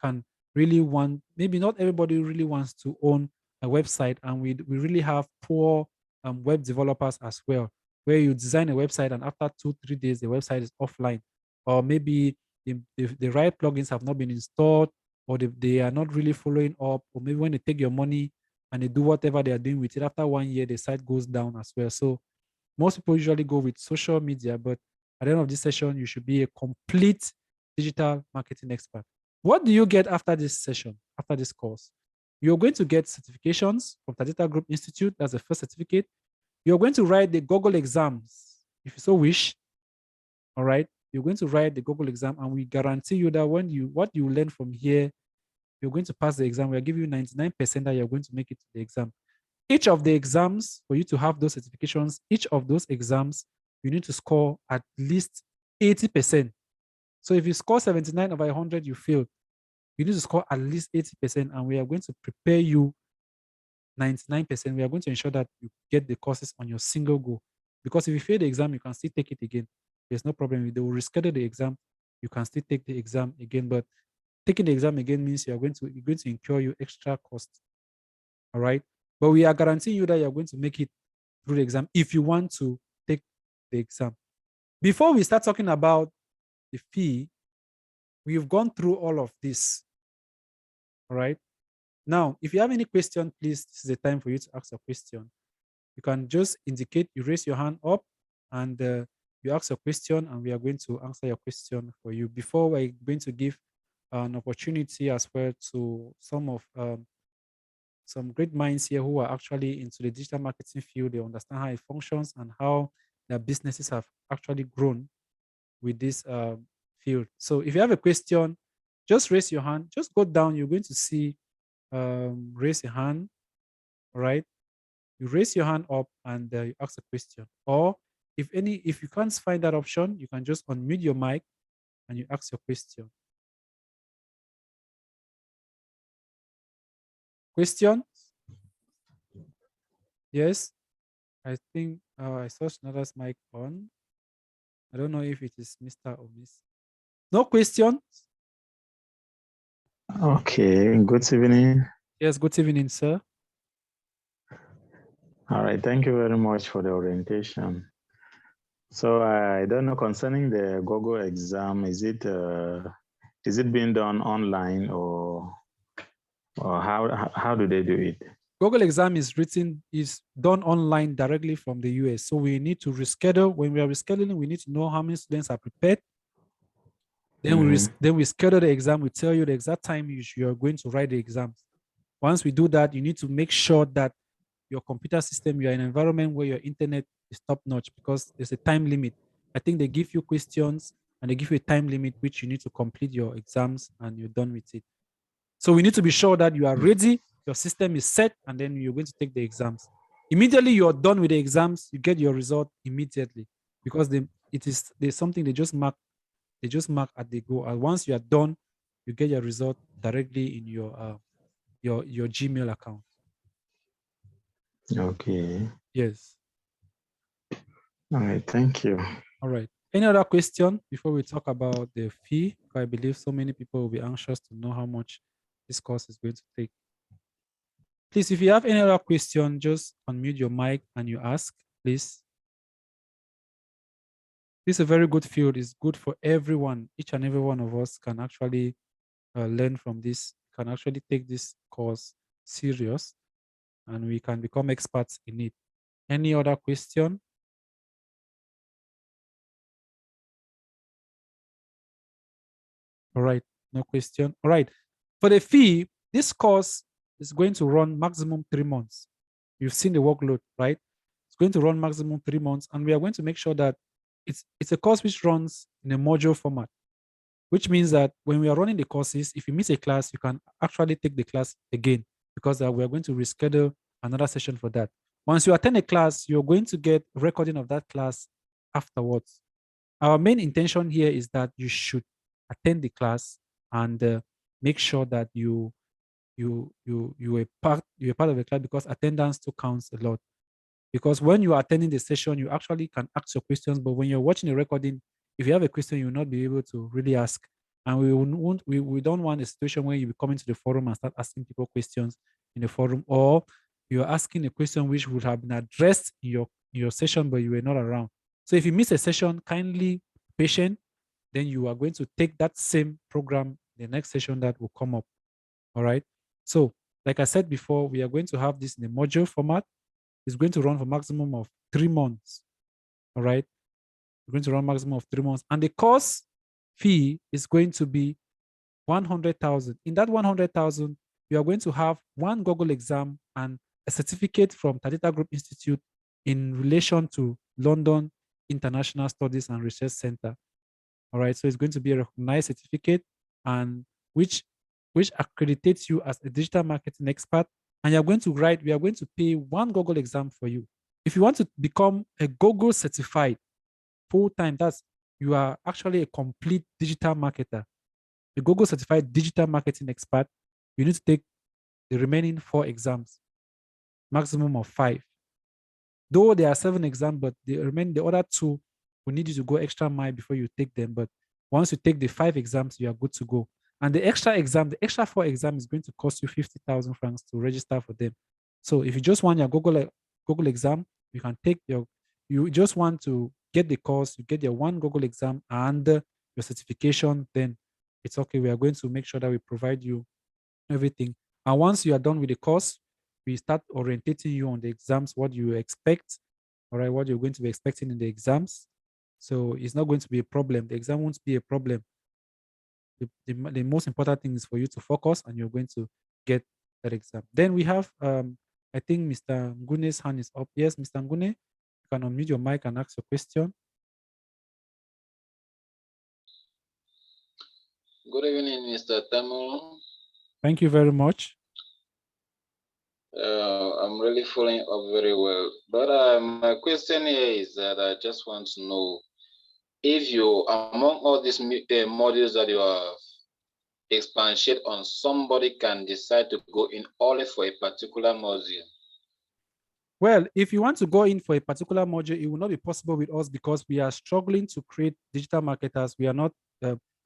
can really want, maybe not everybody really wants to own a website, and we really have poor web developers as well, where you design a website and after 2-3 days the website is offline, or maybe the right plugins have not been installed, or they are not really following up, or maybe when they take your money and they do whatever they are doing with it, after 1 year the site goes down as well. So most people usually go with social media, but at the end of this session you should be a complete digital marketing expert. What do you get after this session, after this course? You're going to get certifications from Data Group Institute. That's the first certificate. You're going to write the Gogo exams, if you so wish. All right. You're going to write the Gogo exam, and we guarantee you that what you learn from here, you're going to pass the exam. We'll give you 99% that you're going to make it to the exam. Each of the exams, for you to have those certifications, each of those exams, you need to score at least 80%. So if you score 79 over 100, you fail. You need to score at least 80%, and we are going to prepare you 99%. We are going to ensure that you get the courses on your single go. Because if you fail the exam, you can still take it again. There's no problem. They will reschedule the exam. You can still take the exam again. But taking the exam again means you're going to incur you extra cost. All right. But we are guaranteeing you that you're going to make it through the exam if you want to take the exam. Before we start talking about the fee, we've gone through all of this. All right. Now, if you have any question, please, this is the time for you to ask a question. You can just indicate, you raise your hand up, and you ask a question, and we are going to answer your question for you. Before, we're going to give an opportunity as well to some great minds here who are actually into the digital marketing field. They understand how it functions and how their businesses have actually grown with this field. So if you have a question, just raise your hand. Just go down. You're going to see raise your hand. All right. You raise your hand up and you ask a question. Or if you can't find that option, you can just unmute your mic and you ask your question. Question? Yes. I think I saw another mic on. I don't know if it is Mr. or Miss. No question? Okay, good evening. Yes, good evening, sir. All right, thank you very much for the orientation. So I don't know, concerning the Gogo exam, is it being done online, or how do they do it? Google exam is done online directly from the US. So we need to reschedule. When we are rescheduling, we need to know how many students are prepared. Then we schedule the exam. We tell you the exact time you are going to write the exams. Once we do that, you need to make sure that your computer system, you're in an environment where your internet is top notch, because there's a time limit. I think they give you questions and they give you a time limit which you need to complete your exams and you're done with it. So we need to be sure that you are ready, your system is set, and then you're going to take the exams. Immediately you're done with the exams, you get your result immediately because there's something they just mark at the go. And once you are done, you get your result directly in your Gmail account. Okay. Yes. All right. Thank you. All right. Any other question before we talk about the fee? Because I believe so many people will be anxious to know how much this course is going to take. Please, if you have any other question, just unmute your mic and you ask, please. This is a very good field. It's good for everyone. Each and every one of us can actually learn from this, can actually take this course serious, and we can become experts in it. Any other question? All right, no question. All right, for the fee, this course is going to run maximum 3 months. You've seen the workload, right? It's going to run maximum 3 months, and we are going to make sure that it's a course which runs in a module format, which means that when we are running the courses, if you miss a class, you can actually take the class again because we are going to reschedule another session for that. Once you attend a class, you're going to get recording of that class afterwards. Our main intention here is that you should attend the class and make sure that you're part of the class because attendance still counts a lot. Because when you are attending the session, you actually can ask your questions, but when you're watching a recording, if you have a question, you will not be able to really ask. And we don't want a situation where you come into the forum and start asking people questions in the forum, or you're asking a question which would have been addressed in your session, but you were not around. So if you miss a session, kindly patient, then you are going to take that same program the next session that will come up. All right. So like I said before, we are going to have this in a module format. It's going to run for maximum of 3 months. All right. We're going to run maximum of 3 months. And the course fee is going to be 100,000. In that 100,000, you are going to have one Google exam and a certificate from Tadita Group Institute in relation to London International Studies and Research Center. All right. So it's going to be a recognized certificate and which accreditates you as a digital marketing expert. And we are going to pay one Google exam for you. If you want to become a Google certified full-time, you are actually a complete digital marketer, a Google certified digital marketing expert. You need to take the remaining 4 exams, maximum of 5. Though there are 7 exams, but the other 2 will need you to go extra mile before you take them. But once you take the 5 exams, you are good to go. And the extra 4 exams is going to cost you 50,000 francs to register for them. So if you just want your Google exam, you can take you just want to get the course, you get your one Google exam and your certification, then it's okay. We are going to make sure that we provide you everything. And once you are done with the course, we start orientating you on the exams, what you expect, all right, what you're going to be expecting in the exams. So it's not going to be a problem. The exam won't be a problem. The most important thing is for you to focus and you're going to get that exam. Then we have, I think Mr. Ngune's hand is up. Yes, Mr. Ngune, you can unmute your mic and ask your question. Good evening, Mr. Tamu. Thank you very much. I'm really following up very well. But my question here is that I just want to know if you, among all these modules that you have expanded on, somebody can decide to go in only for a particular module. Well, if you want to go in for a particular module, it will not be possible with us because we are struggling to create digital marketers. We are not,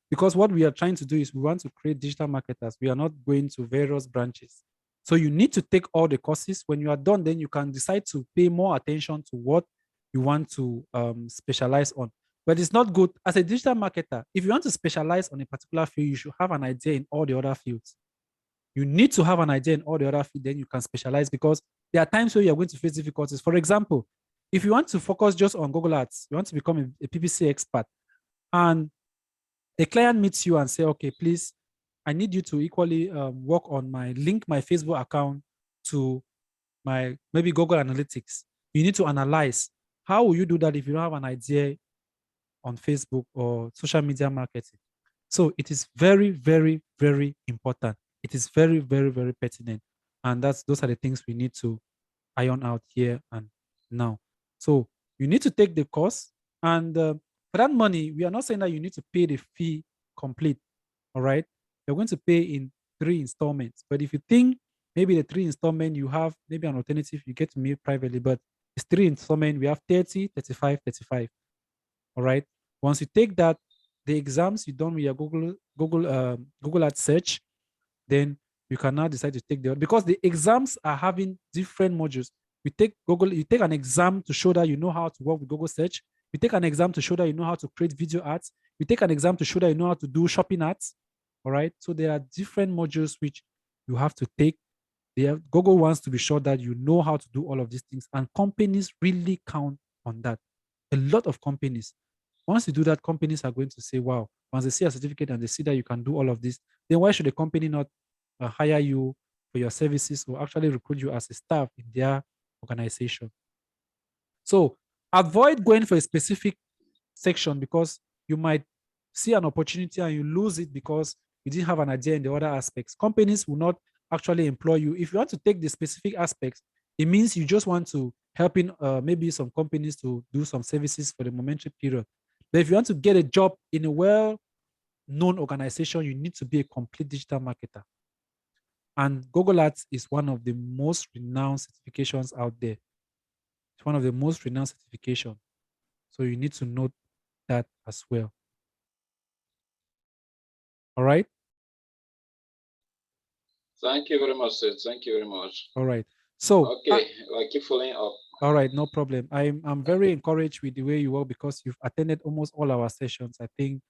because what we are trying to do is we want to create digital marketers. We are not going to various branches. So you need to take all the courses. When you are done, then you can decide to pay more attention to what you want to specialize on. But it's not good as a digital marketer. If you want to specialize on a particular field, you should have an idea in all the other fields. You need to have an idea in all the other fields, then you can specialize because there are times where you're going to face difficulties. For example, if you want to focus just on Google Ads, you want to become a PPC expert, and a client meets you and say, okay, please, I need you to equally work on link my Facebook account to maybe Google Analytics. You need to analyze. How will you do that if you don't have an idea on Facebook or social media marketing. So it is very, very, very important. It is very, very, very pertinent. And those are the things we need to iron out here and now. So you need to take the course. And for that money, we are not saying that you need to pay the fee complete. All right. You're going to pay in 3 installments. But if you think maybe the 3 installment, you have maybe an alternative, you get to me privately, but it's 3 installment. We have 30, 35, 35. All right. Once you take that, the exams you done with your Google Ads search, then you can now decide to take because the exams are having different modules. You take an exam to show that you know how to work with Google search. You take an exam to show that you know how to create video ads. You take an exam to show that you know how to do shopping ads. All right. So there are different modules which you have to take. Google wants to be sure that you know how to do all of these things, and companies really count on that. A lot of companies. Once you do that, companies are going to say, wow, once they see a certificate and they see that you can do all of this, then why should a company not hire you for your services or actually recruit you as a staff in their organization? So avoid going for a specific section because you might see an opportunity and you lose it because you didn't have an idea in the other aspects. Companies will not actually employ you. If you want to take the specific aspects, it means you just want to help in maybe some companies to do some services for the momentary period. But if you want to get a job in a well-known organization, you need to be a complete digital marketer. And Google Ads is one of the most renowned certifications out there. It's one of the most renowned certifications. So you need to note that as well. All right. Thank you very much, sir. Thank you very much. All right. So okay, I keep following up. All right, no problem. I'm very encouraged with the way you work because you've attended almost all our sessions. I think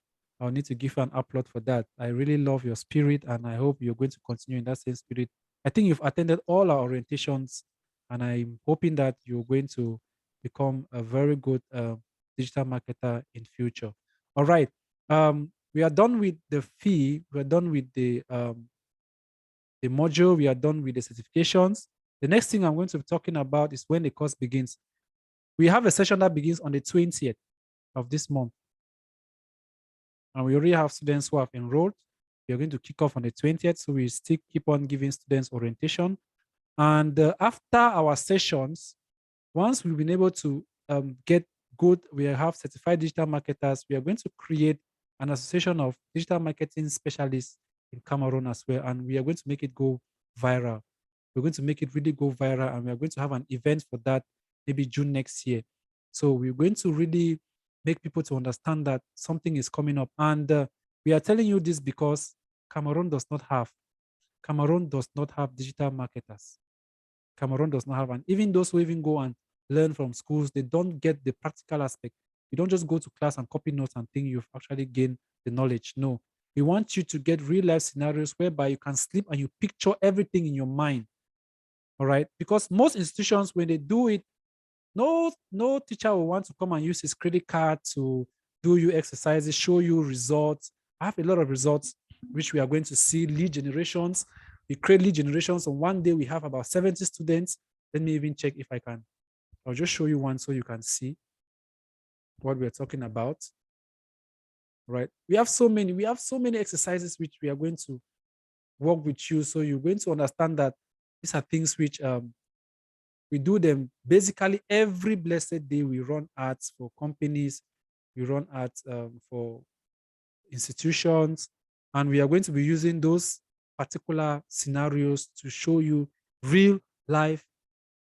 I'll need to give you an applaud for that. I really love your spirit, and I hope you're going to continue in that same spirit. I think you've attended all our orientations, and I'm hoping that you're going to become a very good digital marketer in future. All right. We are done with the fee. We are done with the module. We are done with the certifications. The next thing I'm going to be talking about is when the course begins. We have a session that begins on the 20th of this month. And we already have students who have enrolled. We are going to kick off on the 20th. So we still keep on giving students orientation. And after our sessions, once we've been able to get good, we have certified digital marketers, we are going to create an association of digital marketing specialists in Cameroon as well. And we are going to make it go viral. We're going to make it really go viral, and we are going to have an event for that maybe June next year. So we're going to really make people to understand that something is coming up. And we are telling you this because Cameroon does not have digital marketers. Cameroon does not have, and even those who even go and learn from schools, they don't get the practical aspect. You don't just go to class and copy notes and think you've actually gained the knowledge. No, we want you to get real life scenarios whereby you can sleep and you picture everything in your mind. All right, because most institutions, when they do it, no teacher will want to come and use his credit card to do you exercises, show you results. I have a lot of results which we are going to see. Lead generations. We create lead generations. On one day we have about 70 students. Let me even check if I can. I'll just show you one so you can see what we're talking about. Right? We have so many exercises which we are going to work with you. So you're going to understand that these are things which we do them basically every blessed day. We run ads for companies, we run ads for institutions, and we are going to be using those particular scenarios to show you real life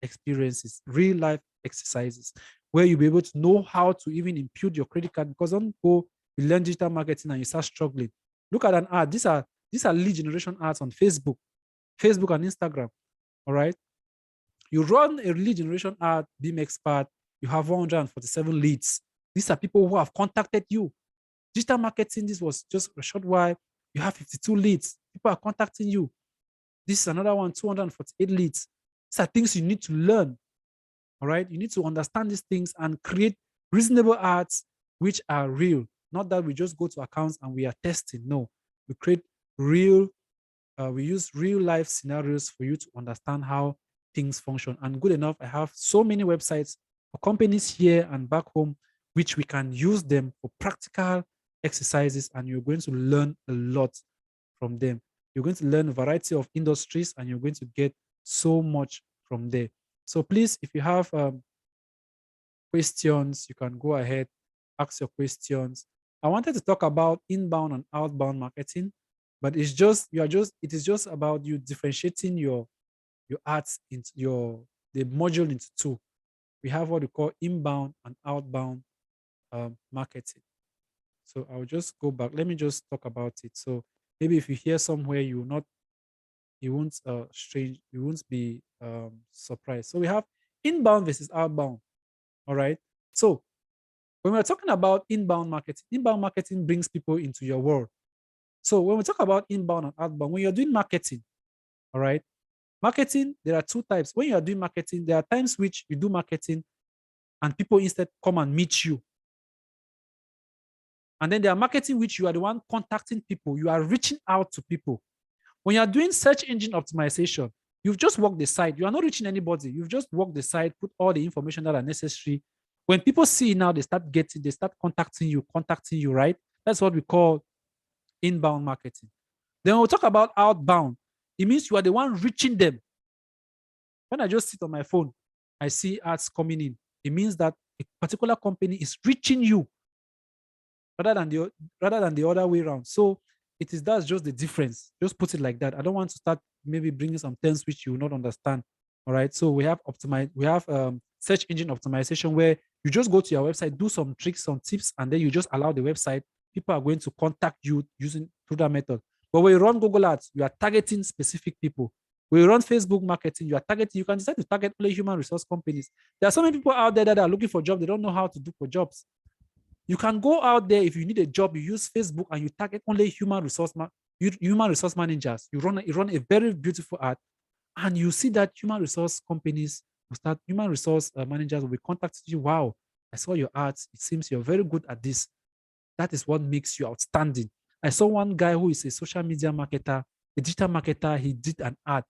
experiences, real life exercises, where you'll be able to know how to even impute your credit card. Because don't go, you learn digital marketing and you start struggling. Look at an ad. These are lead generation ads on Facebook and Instagram. All right. You run a lead generation ad, Beam Expert, you have 147 leads. These are people who have contacted you. Digital marketing, this was just a short while. You have 52 leads. People are contacting you. This is another one, 248 leads. These are things you need to learn. All right. You need to understand these things and create reasonable ads which are real. Not that we just go to accounts and we are testing. No, we create real, we use real life scenarios for you to understand how things function. And good enough, I have so many websites for companies here and back home which we can use them for practical exercises, and you're going to learn a lot from them. You're going to learn a variety of industries, and you're going to get so much from there. So please, if you have questions, you can go ahead, ask your questions. I wanted to talk about inbound and outbound marketing, but it is just about you differentiating your ads into the module into two. We have what we call inbound and outbound marketing. So I'll just go back. Let me just talk about it. So maybe if you hear somewhere, you won't be surprised. So we have inbound versus outbound. All right. So when we're talking about inbound marketing brings people into your world. So when we talk about inbound and outbound, when you're doing marketing, all right, marketing, there are two types. When you are doing marketing, there are times which you do marketing and people instead come and meet you. And then there are marketing which you are the one contacting people. You are reaching out to people. When you are doing search engine optimization, you've just walked the site. You are not reaching anybody. You've just walked the site, put all the information that are necessary. When people see now, they start contacting you, right? That's what we call inbound marketing. Then we'll talk about outbound. It means you are the one reaching them. When I just sit on my phone, I see ads coming in. It means that a particular company is reaching you rather than the other way around. So that's just the difference. Just put it like that. I don't want to start maybe bringing some terms which you will not understand. All right. So we have search engine optimization, where you just go to your website, do some tricks, some tips, and then you just allow the website. People are going to contact you through that method. But when you run Google Ads, you are targeting specific people. When you run Facebook marketing, you can decide to target only human resource companies. There are so many people out there that are looking for jobs. They don't know how to do for jobs. You can go out there, if you need a job, you use Facebook and you target only human resource managers. You run a very beautiful ad, and you see that human resource managers will be contacting you. Wow, I saw your ads. It seems you're very good at this. That is what makes you outstanding. I saw one guy who is a social media marketer, a digital marketer. He did an ad.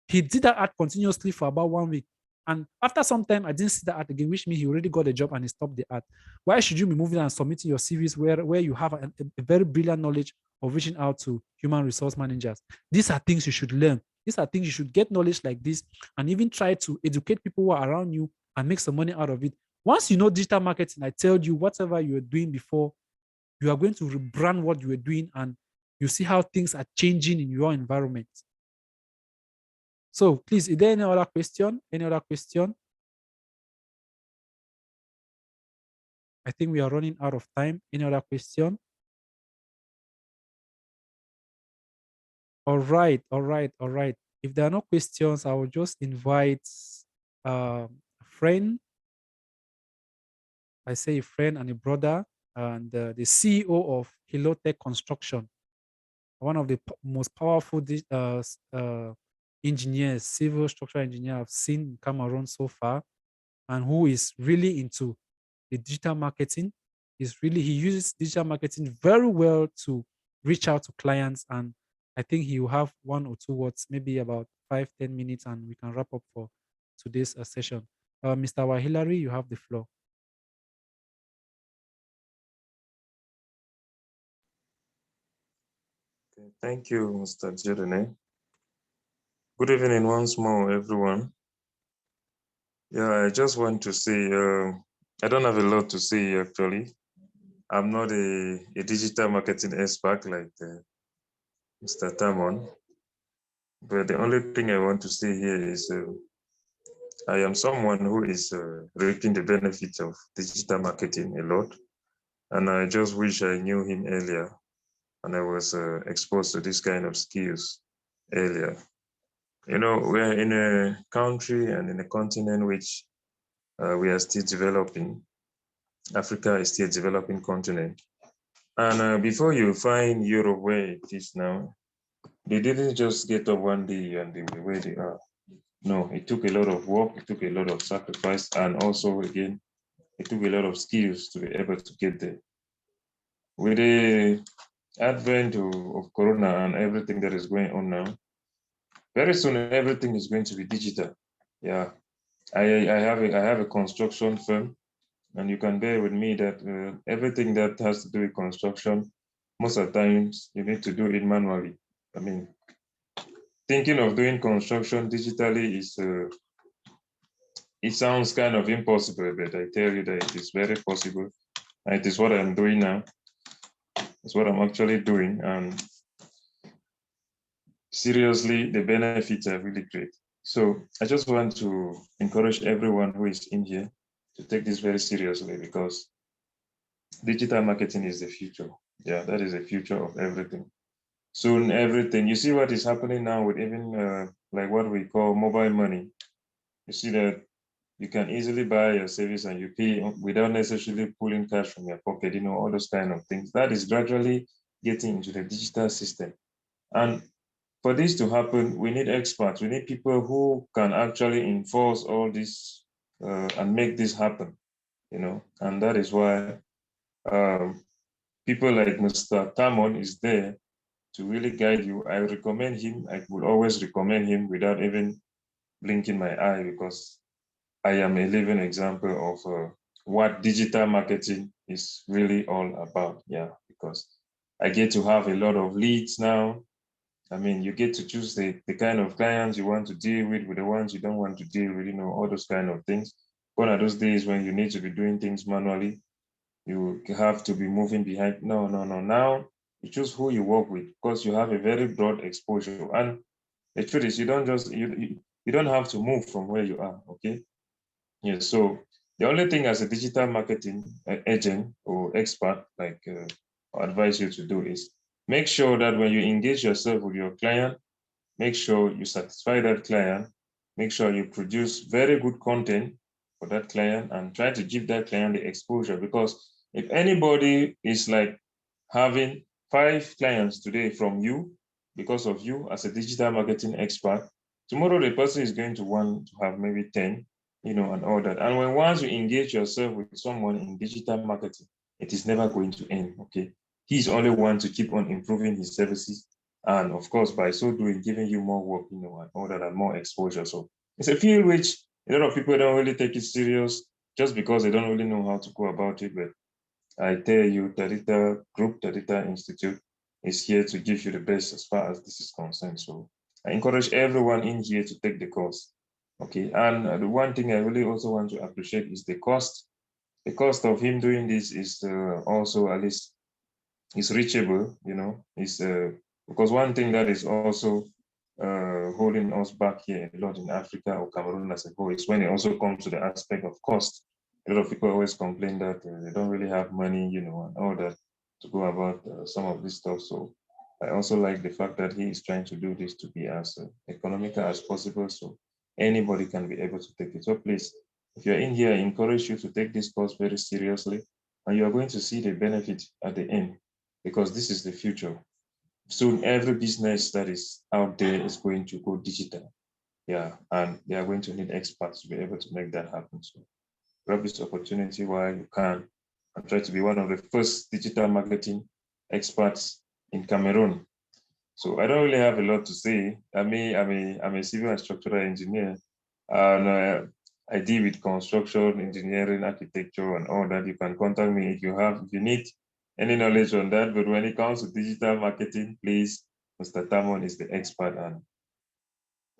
He did that ad continuously for about 1 week. And after some time, I didn't see that ad again, which means he already got a job and he stopped the ad. Why should you be moving and submitting your CVs where you have a very brilliant knowledge of reaching out to human resource managers? These are things you should learn. These are things you should get knowledge like this, and even try to educate people who are around you and make some money out of it. Once you know digital marketing, I tell you, whatever you were doing before, you are going to rebrand what you were doing, and you see how things are changing in your environment. So please, is there any other question? Any other question? I think we are running out of time. Any other question? All right. If there are no questions, I will just invite a friend. I say a friend and a brother, and the CEO of Hilotech Construction, one of the most powerful engineers, civil structural engineer I've seen in Cameroon so far, and who is really into the digital marketing. He uses digital marketing very well to reach out to clients, and I think he will have 1 or 2 words, maybe about 5-10 minutes, and we can wrap up for today's session. Mr. Wahilari, you have the floor. Okay, thank you, Mr. Jerene. Good evening once more, everyone. Yeah, I just want to say, I don't have a lot to say, actually. I'm not a digital marketing expert like Mr. Tamon, but the only thing I want to say here is I am someone who is reaping the benefits of digital marketing a lot, and I just wish I knew him earlier, and I was exposed to this kind of skills earlier. You know, we're in a country and in a continent which we are still developing. Africa is still a developing continent. And before you find Europe where it is now, they didn't just get up one day and they were where they are. No, it took a lot of work, it took a lot of sacrifice, and also, again, it took a lot of skills to be able to get there. With the advent of Corona and everything that is going on now, very soon everything is going to be digital. Yeah, I have a construction firm, and you can bear with me that everything that has to do with construction, most of the times you need to do it manually. I mean, thinking of doing construction digitally is, it sounds kind of impossible, but I tell you that it is very possible. And it is what I'm doing now. It's what I'm actually doing. And seriously, the benefits are really great. So I just want to encourage everyone who is in here to take this very seriously, because digital marketing is the future. Yeah, that is the future of everything. Soon everything, you see what is happening now with even like what we call mobile money. You see that you can easily buy a service and you pay without necessarily pulling cash from your pocket, you know, all those kind of things. That is gradually getting into the digital system. And for this to happen, we need experts. We need people who can actually enforce all this and make this happen, you know. And that is why people like Mr. Tamon is there to really guide you. I recommend him. I will always recommend him without even blinking my eye, because I am a living example of what digital marketing is really all about. Yeah, because I get to have a lot of leads now. I mean, you get to choose the kind of clients you want to deal with the ones you don't want to deal with, you know, all those kind of things. Gone are those days when you need to be doing things manually. You have to be moving behind. No. Now you choose who you work with, because you have a very broad exposure. And the truth is, you don't just, you don't have to move from where you are, okay? Yeah, so the only thing as a digital marketing agent or expert, like I advise you to do is make sure that when you engage yourself with your client, make sure you satisfy that client, make sure you produce very good content for that client, and try to give that client the exposure. Because if anybody is like having 5 clients today from you, because of you as a digital marketing expert, tomorrow the person is going to want to have maybe 10, you know, and all that. And when once you engage yourself with someone in digital marketing, it is never going to end, okay? He's only one to keep on improving his services. And of course, by so doing, giving you more work, you know, and all that, and more exposure. So it's a field which a lot of people don't really take it serious just because they don't really know how to go about it. But I tell you, Tadita Group, Tadita Institute is here to give you the best as far as this is concerned. So I encourage everyone in here to take the course. Okay, and the one thing I really also want to appreciate is the cost. The cost of him doing this is also, at least, is reachable, you know, is because one thing that is also holding us back here a lot in Africa or Cameroon as a whole is when it also comes to the aspect of cost. A lot of people always complain that they don't really have money, you know, and all that to go about some of this stuff. So I also like the fact that he is trying to do this to be as economical as possible, so anybody can be able to take it. So please, if you're in here, I encourage you to take this course very seriously, and you're going to see the benefit at the end, because this is the future. Soon every business that is out there is going to go digital. Yeah, and they are going to need experts to be able to make that happen. So grab this opportunity while you can and try to be one of the first digital marketing experts in Cameroon. So I don't really have a lot to say. I'm a civil and structural engineer, and I deal with construction, engineering, architecture, and all that. You can contact me if you need any knowledge on that. But when it comes to digital marketing, please, Mr. Tamon is the expert. And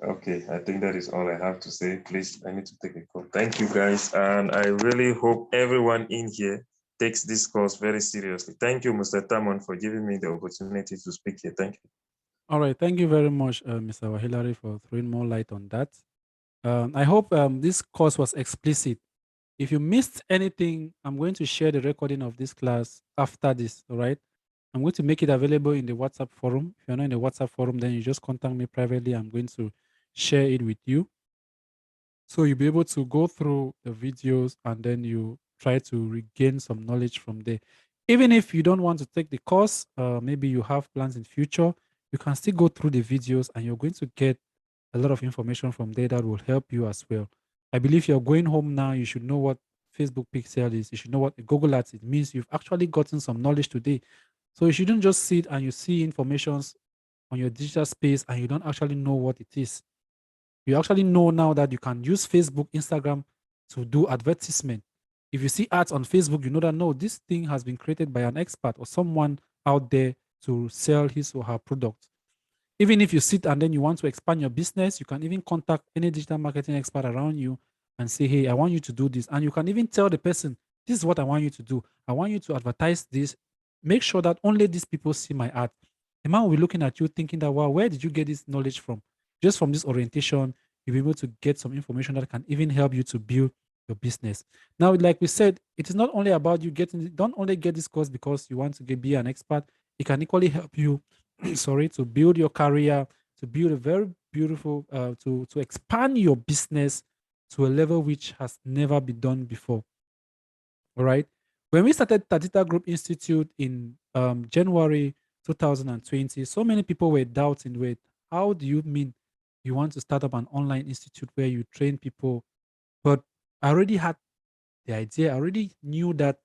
okay, I think that is all I have to say. Please, I need to take a call. Thank you, guys. And I really hope everyone in here takes this course very seriously. Thank you, Mr. Tamon, for giving me the opportunity to speak here. Thank you. All right. Thank you very much, Mr. Wahilari, for throwing more light on that. I hope this course was explicit. If you missed anything, I'm going to share the recording of this class after this, all right? I'm going to make it available in the WhatsApp forum. If you're not in the WhatsApp forum, then you just contact me privately. I'm going to share it with you. So you'll be able to go through the videos and then you try to regain some knowledge from there. Even if you don't want to take the course, maybe you have plans in future, you can still go through the videos and you're going to get a lot of information from there that will help you as well. I believe you're going home now, you should know what Facebook Pixel is. You should know what Google Ads is. It means you've actually gotten some knowledge today. So you shouldn't just sit and you see informations on your digital space and you don't actually know what it is. You actually know now that you can use Facebook, Instagram to do advertisement. If you see ads on Facebook, you know that no, this thing has been created by an expert or someone out there to sell his or her product. Even if you sit and then you want to expand your business, you can even contact any digital marketing expert around you and say, hey, I want you to do this. And you can even tell the person, this is what I want you to do. I want you to advertise this. Make sure that only these people see my ad. The man will be looking at you thinking that, wow, where did you get this knowledge from? Just from this orientation, you'll be able to get some information that can even help you to build your business. Now, like we said, it is not only about you don't only get this course because you want to be an expert. It can equally help you sorry, to build your career, to build a very beautiful, to expand your business to a level which has never been done before. All right. When we started Tadita Group Institute in January 2020, so many people were doubting, wait, how do you mean you want to start up an online institute where you train people? But I already had the idea, I already knew that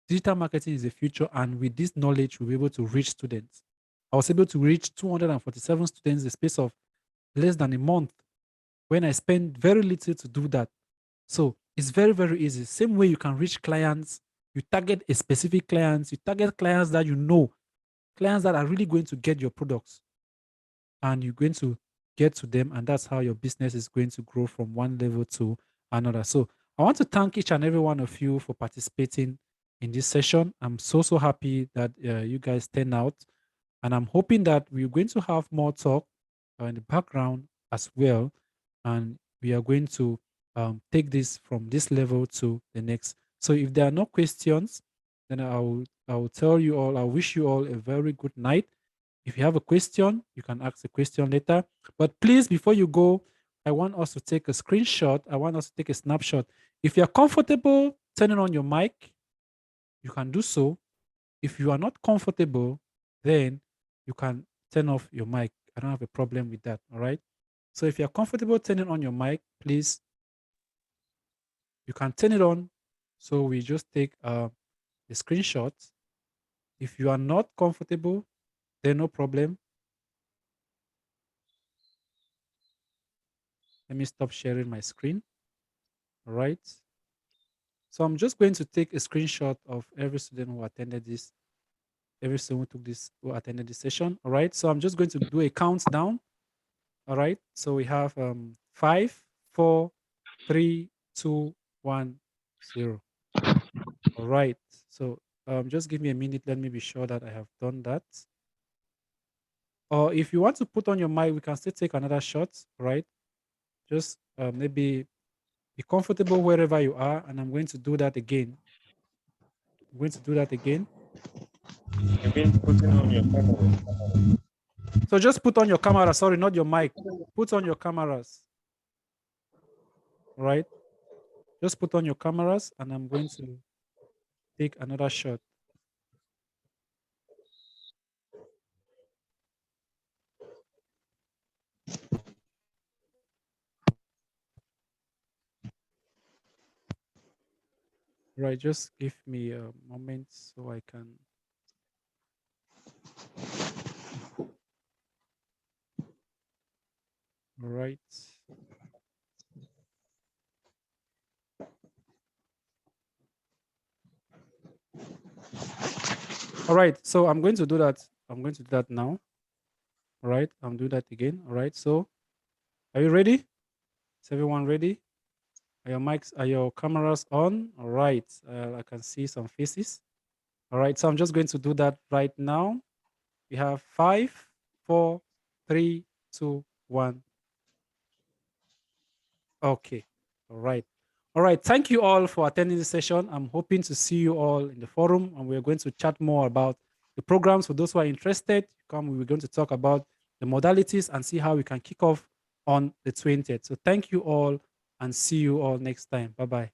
digital marketing is the future, and with this knowledge, we'll be able to reach students. I was able to reach 247 students in the space of less than a month when I spent very little to do that. So it's very, very easy. Same way you can reach clients, you target a specific clients, you target clients that you know, clients that are really going to get your products, and you're going to get to them, and that's how your business is going to grow from one level to another. So I want to thank each and every one of you for participating in this session. I'm so happy that you guys turned out, and I'm hoping that we're going to have more talk in the background as well, and we are going to take this from this level to the next. So if there are no questions, then I will tell you all, I wish you all a very good night. If you have a question, you can ask the question later. But please, before you go, I want us to take a screenshot. I want us to take a snapshot. If you're comfortable turning on your mic, you can do so. If you are not comfortable, then you can turn off your mic. I don't have a problem with that. All right. So if you're comfortable turning on your mic, please, you can turn it on. So we just take a screenshot. If you are not comfortable, then no problem. Let me stop sharing my screen. All right. So I'm just going to take a screenshot of every student who attended this, every student who attended this session. All right. So I'm just going to do a countdown. All right. So we have 5, 4, 3, 2, 1, 0. All right. So just give me a minute. Let me be sure that I have done that. Or if you want to put on your mic, we can still take another shot. All right. Just maybe be comfortable wherever you are. And I'm going to do that again. I'm going to do that again. You mean putting on your camera? So just put on your camera. Sorry, not your mic. Put on your cameras. All right. Just put on your cameras, and I'm going to take another shot. Right, just give me a moment so I can. All right. All right, so I'm going to do that. I'm going to do that now. All right, I'm doing that again. All right, so are you ready? Is everyone ready? Are your mics, are your cameras on? All right, I can see some faces. All right, so I'm just going to do that right now. We have 5, 4, 3, 2, 1. Okay, all right. All right, thank you all for attending the session. I'm hoping to see you all in the forum, and we're going to chat more about the programs. For those who are interested, we're going to talk about the modalities and see how we can kick off on the 20th. So thank you all, and see you all next time. Bye-bye.